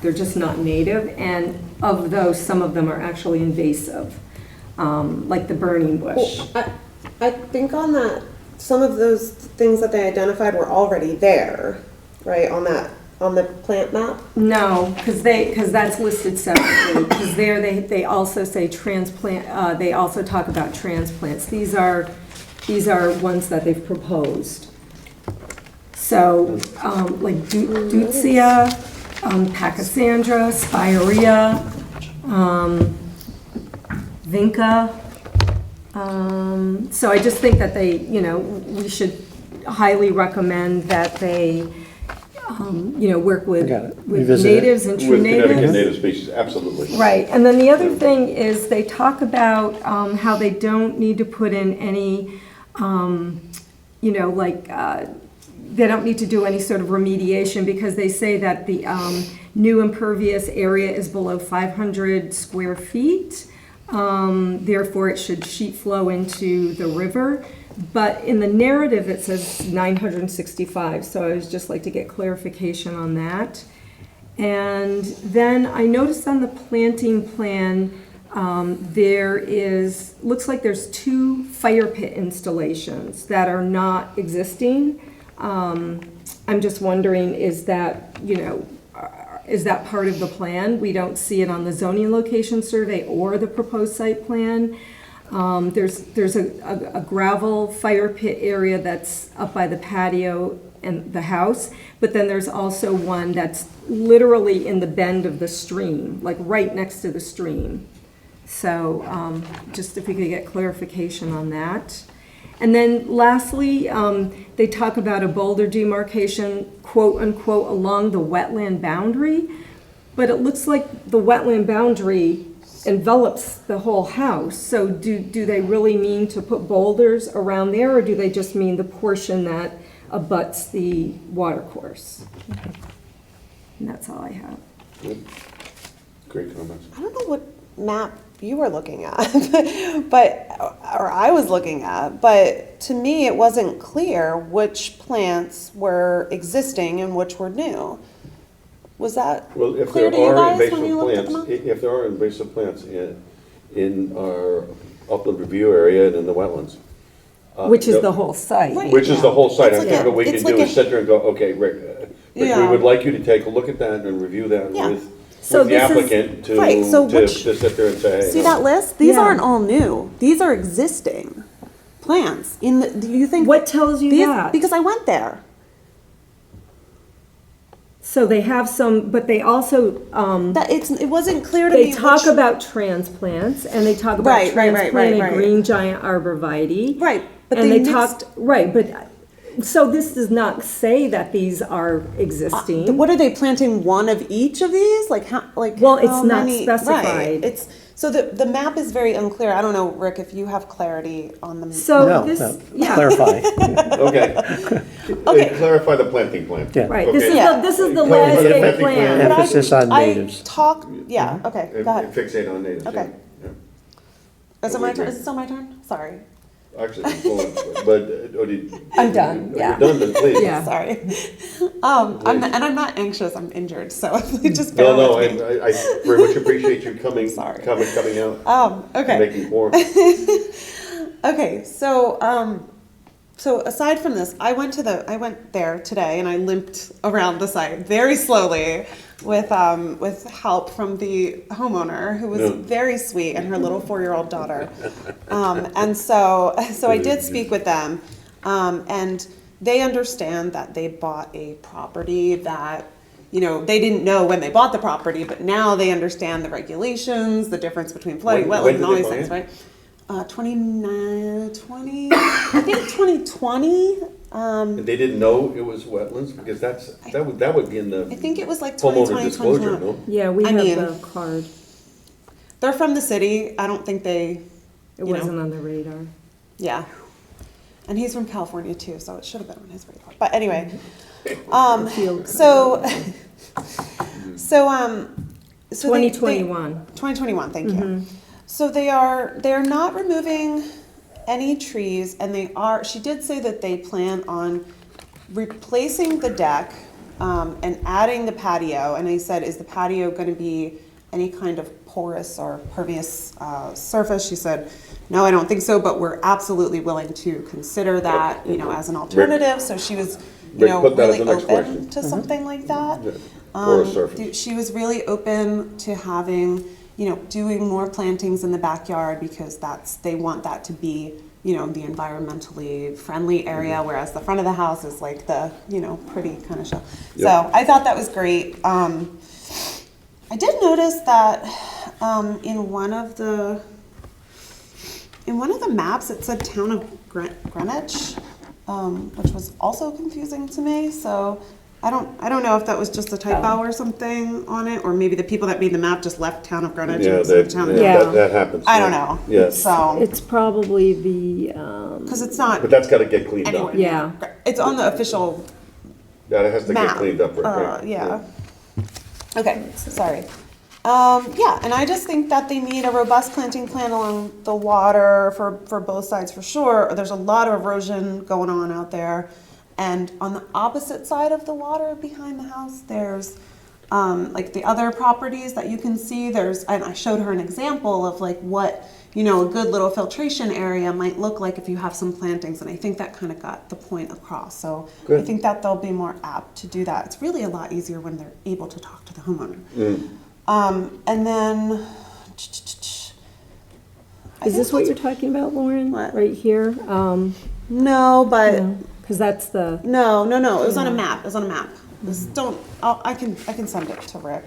They're just not native, and of those, some of them are actually invasive, like the burning bush. Well, I think on that, some of those things that they identified were already there, right, on the plant map? No, because that's listed separately, because they also say transplant, they also talk about transplants. These are ones that they've proposed. So, like Deutzia, Pachysandra, Spirea, Vinca. So I just think that we should highly recommend that they, work with Revisit it. natives and true With Connecticut natives. native species, absolutely. Right, and then the other thing is they talk about how they don't need to put in any, they don't need to do any sort of remediation because they say that the new impervious area is below 500 square feet. Therefore, it should sheet flow into the river. But in the narrative, it says 965, so I would just like to get clarification on that. And then I noticed on the planting plan, looks like there's 2 fire pit installations that are not existing. I'm just wondering, is that part of the plan? We don't see it on the zoning location survey or the proposed site plan. There's a gravel fire pit area that's up by the patio and the house, but then there's also one that's literally in the bend of the stream, like right next to the stream. So just if we could get clarification on that. And then lastly, they talk about a boulder demarcation, quote unquote, along the wetland boundary, but it looks like the wetland boundary envelops the whole house. So do they really mean to put boulders around there, or do they just mean the portion that abuts the water course? And that's all I have. Good. Great comments. I don't know what map you were looking at, or I was looking at, but to me, it wasn't clear which plants were existing and which were new. Was that Well, if clear there to you are guys when invasive you looked at plants, the map? if there are invasive plants in our upland review area and in the wetlands. Which is yep. the whole site. Right. Which is the whole site. It's I like think a- what we can it's do like is a- sit there and go, okay, Rick, but we Yeah. would like you to take a look at that and review that Yeah. with So the this is- applicant to Right, so which- to sit there and say, hey. See no. that list? These Yeah. aren't all new. These are existing plants. Do you think? What tells you these, that? Because I went there. So they have some, but they also, It wasn't clear to me. they talk which- about transplants, and they talk about Right, right, right, transplanting right, right. green giant arborvitae. Right, but And they they mixed- talked, right, but, so this does not say that these are existing. What are they planting? One of each of these? Like how? Like Well, it's how not many- specified. Right. It's so the map is very unclear. I don't know, Rick, if you have clarity on the. So No, this, no, yeah, clarify. Okay. Okay. Clarify the planting plan. Yeah. right, this is Okay. the, this is the Clarify the landscape planting plan. plan. But I- Emphasis on I natives. talked. Yeah. Okay. And Go ahead. Fixate on natives. Okay. Yeah. Is it my turn? Is it still my turn? Sorry. Actually, hold on, but, I'm done, yeah. You're done, then please. Yeah. Sorry. I'm not anxious. I'm injured, so just bear No, with me. and I very much appreciate you coming Sorry. out. Okay. And making form. Okay, so aside from this, I went there today and I limped around the site very slowly with help from the homeowner who was Yeah. very sweet and her little 4-year-old daughter. And so I did speak with them, and they understand that they bought a property that, they didn't know when they bought the property, but now they understand the regulations, the difference between flooding, When wetland, did and all they these buy things, it? right? 2020, I think 2020, And they didn't know it was wetlands, because that would be in I the think it was like homeowner 2020, disclosure, 2021. no? Yeah, we I have mean- the card. They're from the city. I don't think they, It you know. wasn't on the radar. Yeah. And he's from California too, so it should have been on his radar. But anyway, Field so, so, so they- 2021. 2021, thank you. So they're not removing any trees, and she did say that they plan on replacing the deck, and adding the patio, and I said, is the patio gonna be any kind of porous or pervious, surface? She said, no, I don't think so, but we're absolutely willing to consider that, you know, as an alternative, so she was, you Rick, know, put that as really the next open question. to something like that. Yeah, porous surface. She was really open to having, you know, doing more plantings in the backyard, because they want that to be, you know, the environmentally friendly area, whereas the front of the house is like the, you know, pretty kind of show. Yep. So I thought that was great. I did notice that in one of the maps it said town of Greenwich, which was also confusing to me. So I don't know if that was just a typo or something on it, or maybe the people that made the map just left town of Greenwich. Yeah, and said town of Yeah. that happens. I don't know. Yes. So It's probably the, because it's not But that's gotta get cleaned anywhere. up. Yeah. It's on the official That has to get map. cleaned up, right? Yeah. Okay, sorry. Yeah, and I just think that they need a robust planting plan along the water for both sides for sure. There's a lot of erosion going on out there. And on the opposite side of the water behind the house, there's like the other properties that you can see. And I showed her an example of like what, you know, a good little filtration area might look like if you have some plantings. And I think that kind of got the point across. So I Good. think that they'll be more apt to do that. It's really a lot easier when they're able to talk to the homeowner. And then, is this what you're talking about, Lauren? What? Right here? no, but Because that's the, no. It was on a map. It was on a map. I can send it to Rick.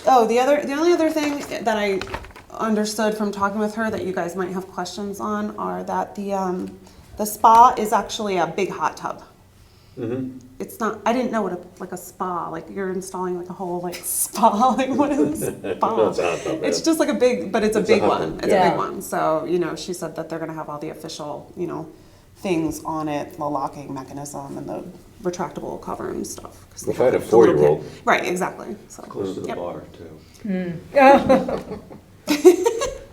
The only other thing that I understood from talking with her that you guys might have questions on are that the spa is actually a big hot tub. It's not. I didn't know what a spa, like you're installing like a whole like spa. Like what is a spa? No, it's a hot tub, It's yeah. just like a big, but it's a It's a big hot one. tub, It's yeah. a big one. So you know, she said that they're gonna have all the official, you know, things on it, the locking mechanism and the retractable cover and stuff. 'Cause they If I had a have the little 4-year-old. kid. Right, exactly. So Close to the yep. bar, too.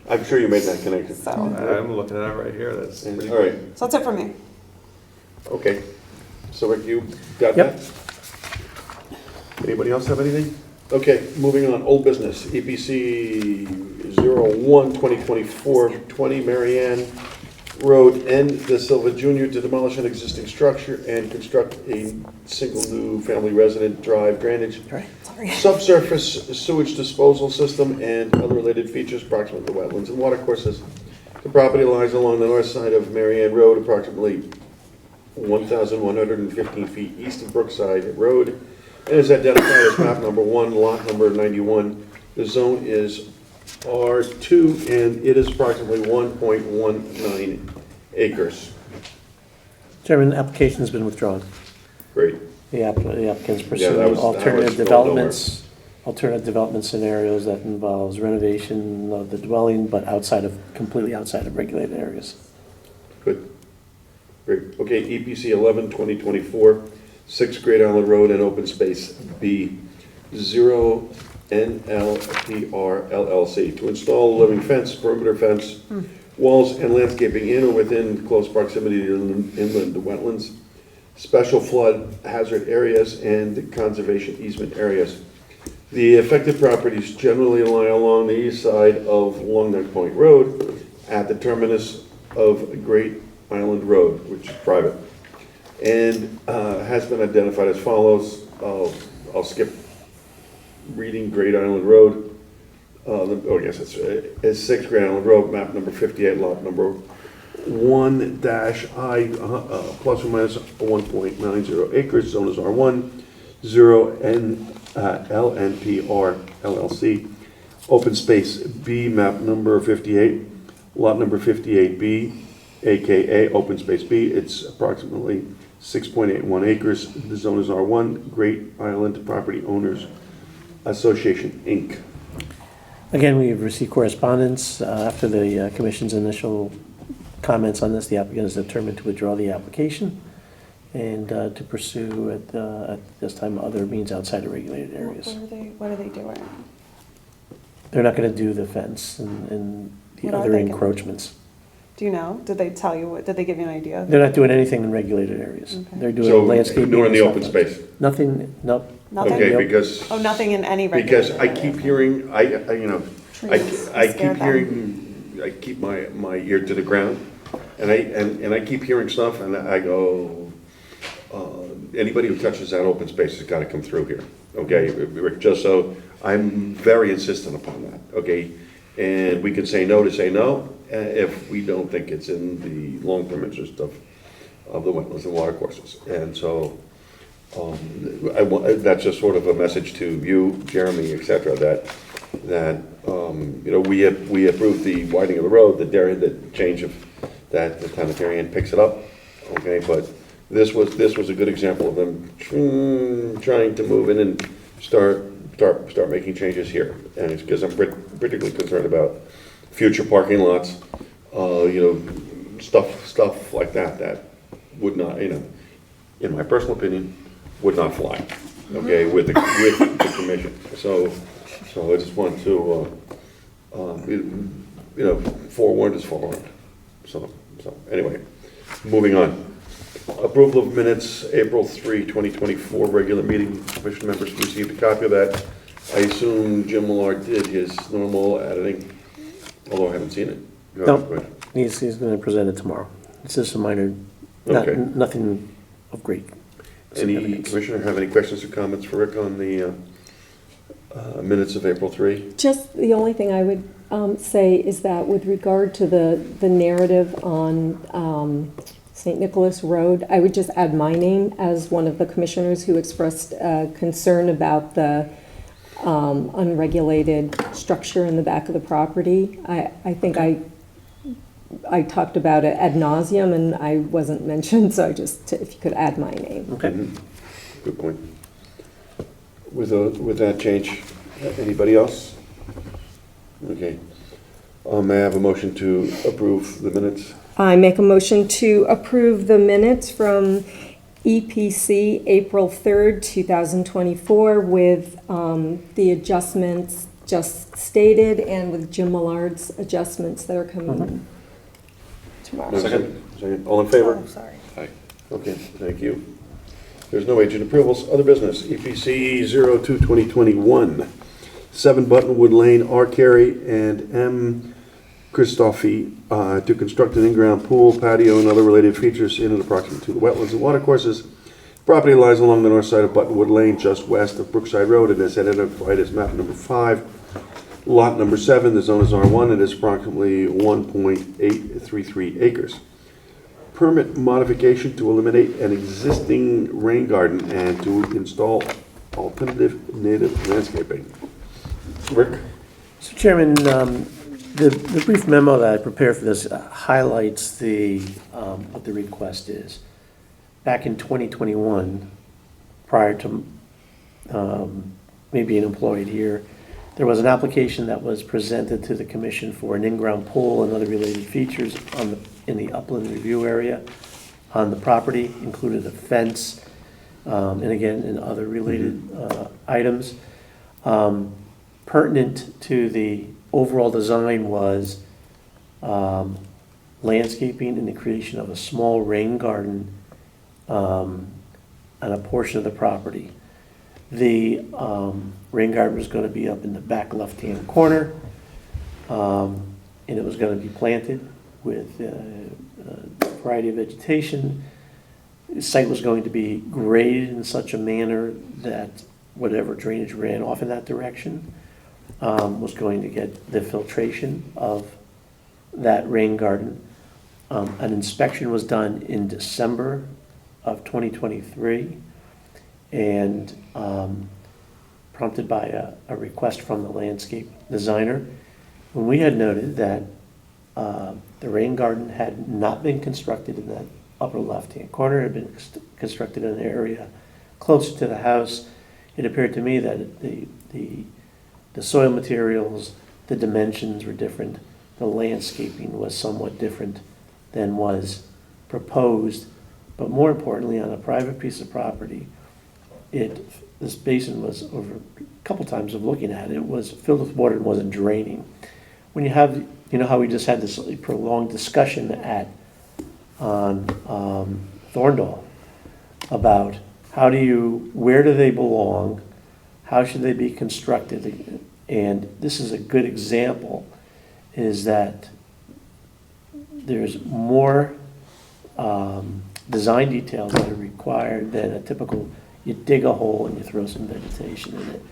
I'm sure you made that connection. So, I'm looking at it right here, that's And- pretty All right, so that's it for me. okay. So Rick, you got Yep. that? Anybody else have anything? Okay, moving on, old business, EPC 01/2024-20 Marianne Road, N. De Silva Jr. to demolish an existing structure and construct a single new family resident drive drainage, Sorry. subsurface sewage disposal system, and other related features proximate to wetlands and water courses. The property lies along the north side of Marianne Road, approximately 1,115 feet east of Brookside Road, and is identified as map number 1, lot number 91. The zone is R2, and it is approximately 1.19 acres. Chairman, the application's been withdrawn. Great. The applicant's that pursuing was alternative going development scenarios that involves renovation of the dwelling, but completely outside of regulated areas. Good. Great. Okay, EPC 11/2024, 6 Great Island Road and Open Space B, 0 NLPR LLC, to install a living fence, perimeter fence, walls and landscaping in or within close proximity to inland wetlands, special flood hazard areas, and conservation easement areas. The affected properties generally lie along the east side of Long Neck Point Road at the terminus of Great Island Road, which is private, and has been identified as follows. I'll skip reading Great Island Road. It's 6 Great Island Road, map number 58, lot number 1-I, plus or minus 1.90 acres, zone is R1, 0 LNPR LLC. Open space B, map number 58, lot number 58B, AKA Open Space B. It's approximately 6.81 acres. The zone is R1, Great Island Property Owners Association, Inc. Again, we have received correspondence after the commission's initial comments on this. The applicant is determined to withdraw the application and to pursue at this time other means outside of regulated areas. What are they doing? They're not going to do the fence and the What are other they gonna do? encroachments. Do you know? Did they tell you, did they give you an idea? They're not doing anything in regulated areas. Okay. They're doing So, landscaping. during the and open stuff like space. that. Nothing, no. Nothing? Okay, Nope. because, Oh, nothing in any because regulated I area. keep hearing, Trees. I You keep scared them. hearing, I keep my ear to the ground, and I keep hearing stuff, and I go, anybody who touches that open space has gotta come through here, okay? Rick, just so, I'm very insistent upon that, okay? And we can say no to say no, if we don't think it's in the long-term interest of the wetlands and watercourses. And so, that's just sort of a message to you, Jeremy, et cetera, that we approved the widening of the road, the change of that, the town of Darien picks it up, okay, but this was a good example of them trying to move in and start making changes here. And it's because I'm particularly concerned about future parking lots, stuff like that would not, in my personal opinion, would not fly, okay, with the commission. So I just want to, forewarned is forewarned. So anyway, moving on. Approval of minutes, April 3, 2024, regular meeting. Commission members received a copy of that. I assume Jim Millard did his normal editing, although I haven't seen it. No, he's going to present it tomorrow. It's just a minor, Okay. nothing of great Any significance. commissioner have any questions or comments for Rick on the minutes of April 3? Just the only thing I would say is that with regard to the narrative on St. Nicholas Road, I would just add my name as one of the commissioners who expressed concern about the unregulated structure in the back of the property. I think I talked about it ad nauseum and I wasn't mentioned, so if you could add my name. Okay. Good point. With that change, anybody else? Okay. May I have a motion to approve the minutes? I make a motion to approve the minutes from EPC April 3rd, 2024 with the adjustments just stated and with Jim Millard's adjustments that are coming in tomorrow. Second. All in favor? Oh, sorry. Aye. Okay, thank you. There's no agent approvals. Other business, EPC 02-2021, 7 Buttonwood Lane, R. Carey and M. Christophe to construct an in-ground pool, patio, and other related features in and approximate to the wetlands and watercourses. Property lies along the north side of Buttonwood Lane, just west of Brookside Road, and is identified as map number 5, lot number 7. The zone is R1. It is approximately 1.833 acres. Permit modification to eliminate an existing rain garden and to install alternative native landscaping. Rick? So Chairman, the brief memo that I prepared for this highlights what the request is. Back in 2021, prior to me being employed here, there was an application that was presented to the commission for an in-ground pool and other related features in the upland review area on the property, included a fence, and again, and other related items. Pertinent to the overall design was landscaping and the creation of a small rain garden on a portion of the property. The rain garden was going to be up in the back left-hand corner, and it was going to be planted with a variety of vegetation. The site was going to be graded in such a manner that whatever drainage ran off in that direction was going to get the filtration of that rain garden. An inspection was done in December of 2023 and prompted by a request from the landscape designer. When we had noted that the rain garden had not been constructed in that upper left-hand corner, had been constructed in an area closer to the house. It appeared to me that the soil materials, the dimensions were different, the landscaping was somewhat different than was proposed, but more importantly, on a private piece of property, this basin was, over a couple times of looking at it, it was filled with water and wasn't draining. When you have, you know how we just had this prolonged discussion on Thorndale about where do they belong, how should they be constructed, and this is a good example, is that there's more design details that are required than a typical, you dig a hole and you throw some vegetation in it.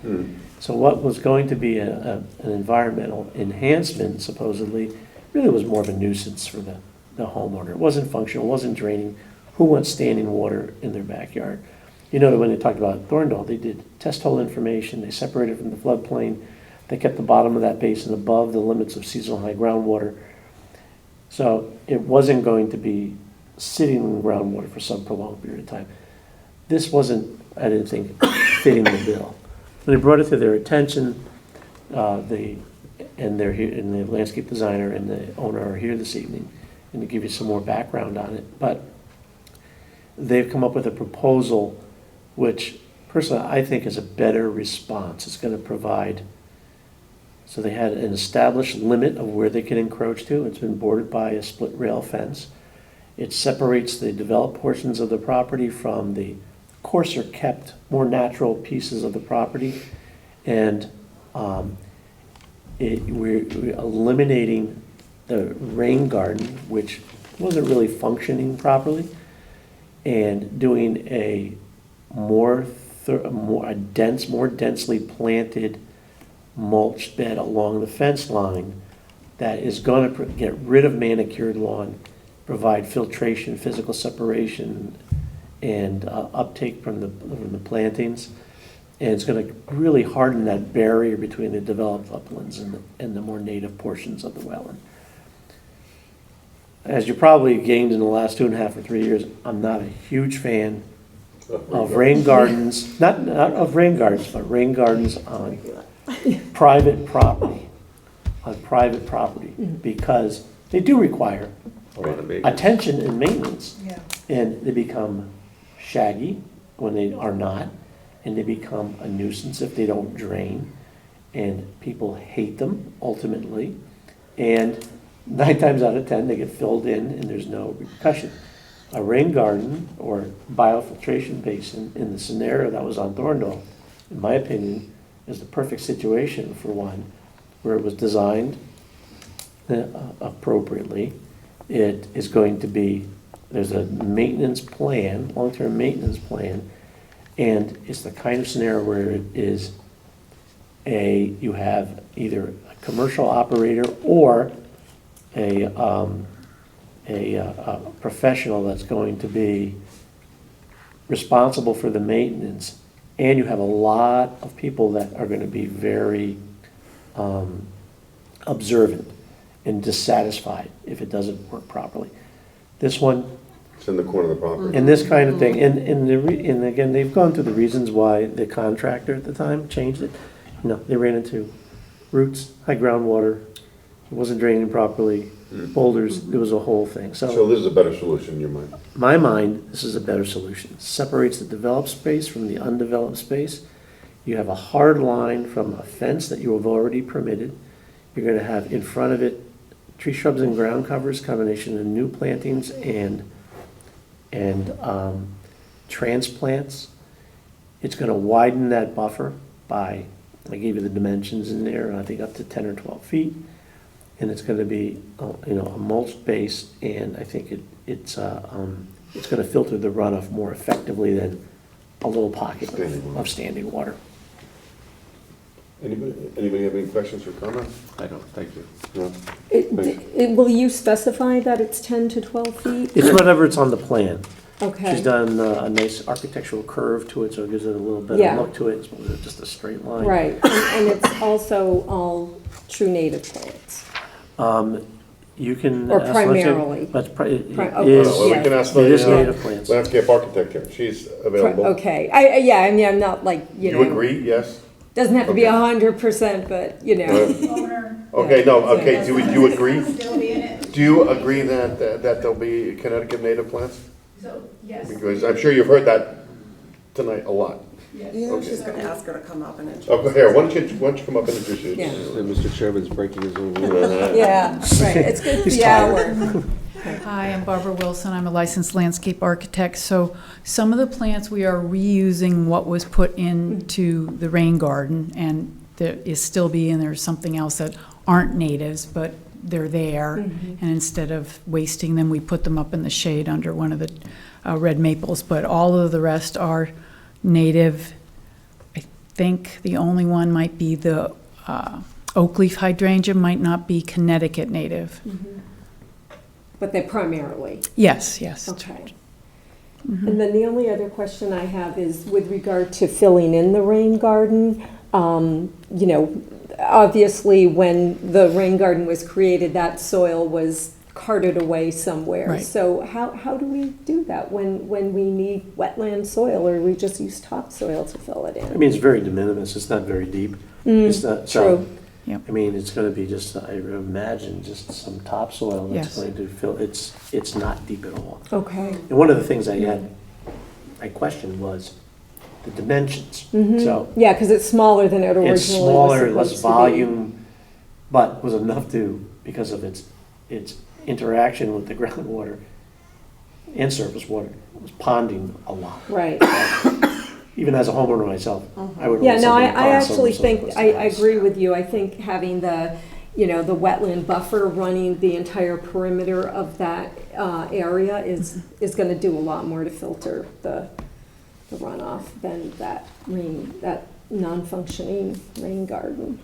So what was going to be an environmental enhancement supposedly really was more of a nuisance for the homeowner. It wasn't functional, it wasn't draining. Who wants standing water in their backyard? You know, when they talked about Thorndale, they did test hole information, they separated from the floodplain, they kept the bottom of that basin above the limits of seasonal high groundwater. So it wasn't going to be sitting in groundwater for some prolonged period of time. This wasn't, I didn't think, fitting the bill. When they brought it to their attention, the landscape designer and the owner are here this evening, and to give you some more background on it. But they've come up with a proposal which, personally, I think is a better response. It's going to provide, so they had an established limit of where they can encroach to. It's been bordered by a split rail fence. It separates the developed portions of the property from the coarser kept, more natural pieces of the property. And we're eliminating the rain garden, which wasn't really functioning properly, and doing a more densely planted mulch bed along the fence line that is going to get rid of manicured lawn, provide filtration, physical separation, and uptake from the plantings. And it's going to really harden that barrier between the developed uplands and the more native portions of the wetland. As you probably gained in the last 2.5 or 3 years, I'm not a huge fan of rain gardens, not of rain gardens, but rain gardens on private property, because they do require attention and maintenance. Yeah. And they become shaggy when they are not, and they become a nuisance if they don't drain, and people hate them ultimately, and 9 times out of 10 they get filled in and there's no repercussion. A rain garden or biofiltration basin in the scenario that was on Thorndale, in my opinion, is the perfect situation for one, where it was designed appropriately. It is going to be, there's a maintenance plan, long-term maintenance plan, and it's the kind of scenario where it is you have either a commercial operator or a professional that's going to be responsible for the maintenance, and you have a lot of people that are going to be very observant and dissatisfied if it doesn't work properly. This one, It's in the corner of the property. and this kind of thing, and again, they've gone through the reasons why the contractor at the time changed it. No, they ran into roots, high groundwater, it wasn't draining properly, boulders, it was a whole thing. So this is a better solution in your mind? My mind, this is a better solution. Separates the developed space from the undeveloped space. You have a hard line from a fence that you have already permitted. You're going to have in front of it tree shrubs and ground covers, combination of new plantings and transplants. It's going to widen that buffer by, I gave you the dimensions in there, I think up to 10 or 12 feet. And it's going to be, a mulch base, and I think it's going to filter the runoff more effectively than a little pocket of standing water. Anybody have any questions or comments? I don't, thank you. No? Will you specify that it's 10 to 12 feet? It's whatever it's on the plan. Okay. She's done a nice architectural curve to it, so it gives it a little bit Yeah. of look to it. It's just a straight line. Right, and it's also all true native plants. You can. Or ask Lindsay. primarily? But it okay. is, Well, we Yeah. can ask it is the native plants. landscape architect here. She's available. Okay, yeah, I mean, I'm not like, you know. You agree? Yes? Doesn't have to be Okay. 100%, but, you know. Okay, no, okay, Yeah. do you agree? Do you agree that there'll be Connecticut native plants? Yes. Because I'm sure you've heard that tonight a lot. You know, Okay. she's gonna ask her to come up and introduce. Oh, here, why don't you come up and introduce yourself? Yeah. Mr. Chairman's breaking his own rule. Yeah, right, it's good for He's the hour. Hi, I'm Barbara Wilson. I'm a licensed landscape architect. So some of the plants, we are reusing what was put into the rain garden, and there is still being, there's something else that aren't natives, but they're there. And instead of wasting them, we put them up in the shade under one of the red maples. But all of the rest are native. I think the only one might be the oak leaf hydrangea, might not be Connecticut native. But they primarily. Yes, yes. Okay. And then the only other question I have is with regard to filling in the rain garden. You know, obviously, when the rain garden was created, that soil was carted away somewhere. Right. So how do we do that when we need wetland soil, or we just use topsoil to fill it in? I mean, it's very de minimis, it's not very deep. It's not, so, True. Yep. I mean, it's gonna be just, I imagine, just some topsoil that's Yes. going to fill, it's not deep at all. Okay. And one of the things I questioned was the dimensions. So Yeah, because it's smaller than it originally was it's smaller, supposed less to be. volume, but was enough to, because of its interaction with the groundwater and surface water, it was ponding a lot. Right. Even as a homeowner myself, I would. Yeah, want no, something I to pond actually some think, close to I the house. agree with you. I think having the, you know, the wetland buffer running the entire perimeter of that area is going to do a lot more to filter the runoff than that non-functioning rain garden.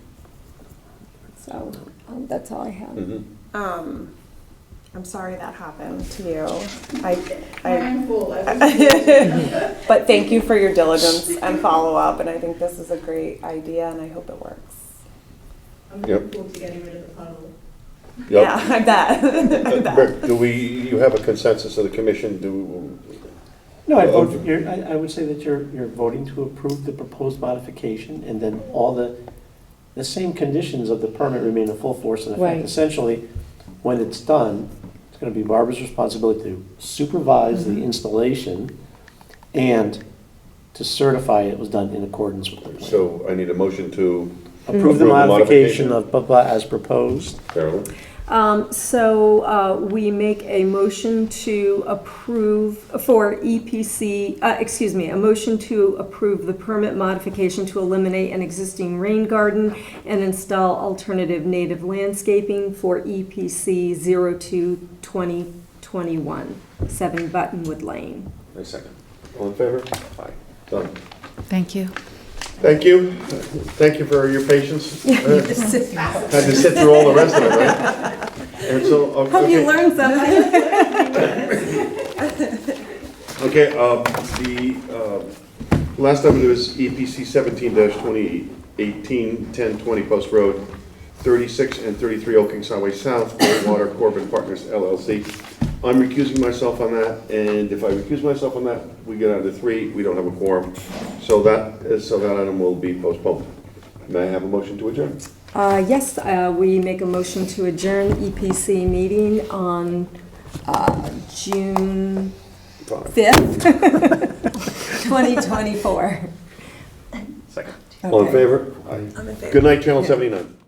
So that's all I have. I'm sorry that happened to you. But thank you for your diligence and follow-up, and I think this is a great idea, and I hope it works. I'm looking forward to getting rid of the puddle. Yep. Yeah, I bet. Rick, you have a consensus of the commission, No, I would say that you're voting to approve the proposed modification, and then all the same conditions of the permit remain in full force and effect. Right. Essentially, when it's done, it's gonna be Barbara's responsibility to supervise the installation and to certify it was done in accordance with the plan. so I need a motion to Approve the modification of blah blah as proposed. Carolyn? So we make a motion to approve for EPC, a motion to approve the permit modification to eliminate an existing rain garden and install alternative native landscaping for EPC 02-2021, 7 Buttonwood Lane. I second. All in favor? Aye. Done. Thank you. Thank you. Thank you for your patience. Had to sit through all the rest of it, right? And so, Hope you okay. learned something. Okay, the last item was EPC 17-2018, 1020 Post Road, 36 and 33 Old Kings Highway South, Goldwater Corbin Partners LLC. I'm recusing myself on that, and if I recuse myself on that, we get down to 3, we don't have a quorum. So that item will be postponed. May I have a motion to adjourn? Yes, we make a motion to adjourn EPC meeting on June 5th, 2024. Second. All in favor? Aye. I'm in favor. Good night, Channel 79.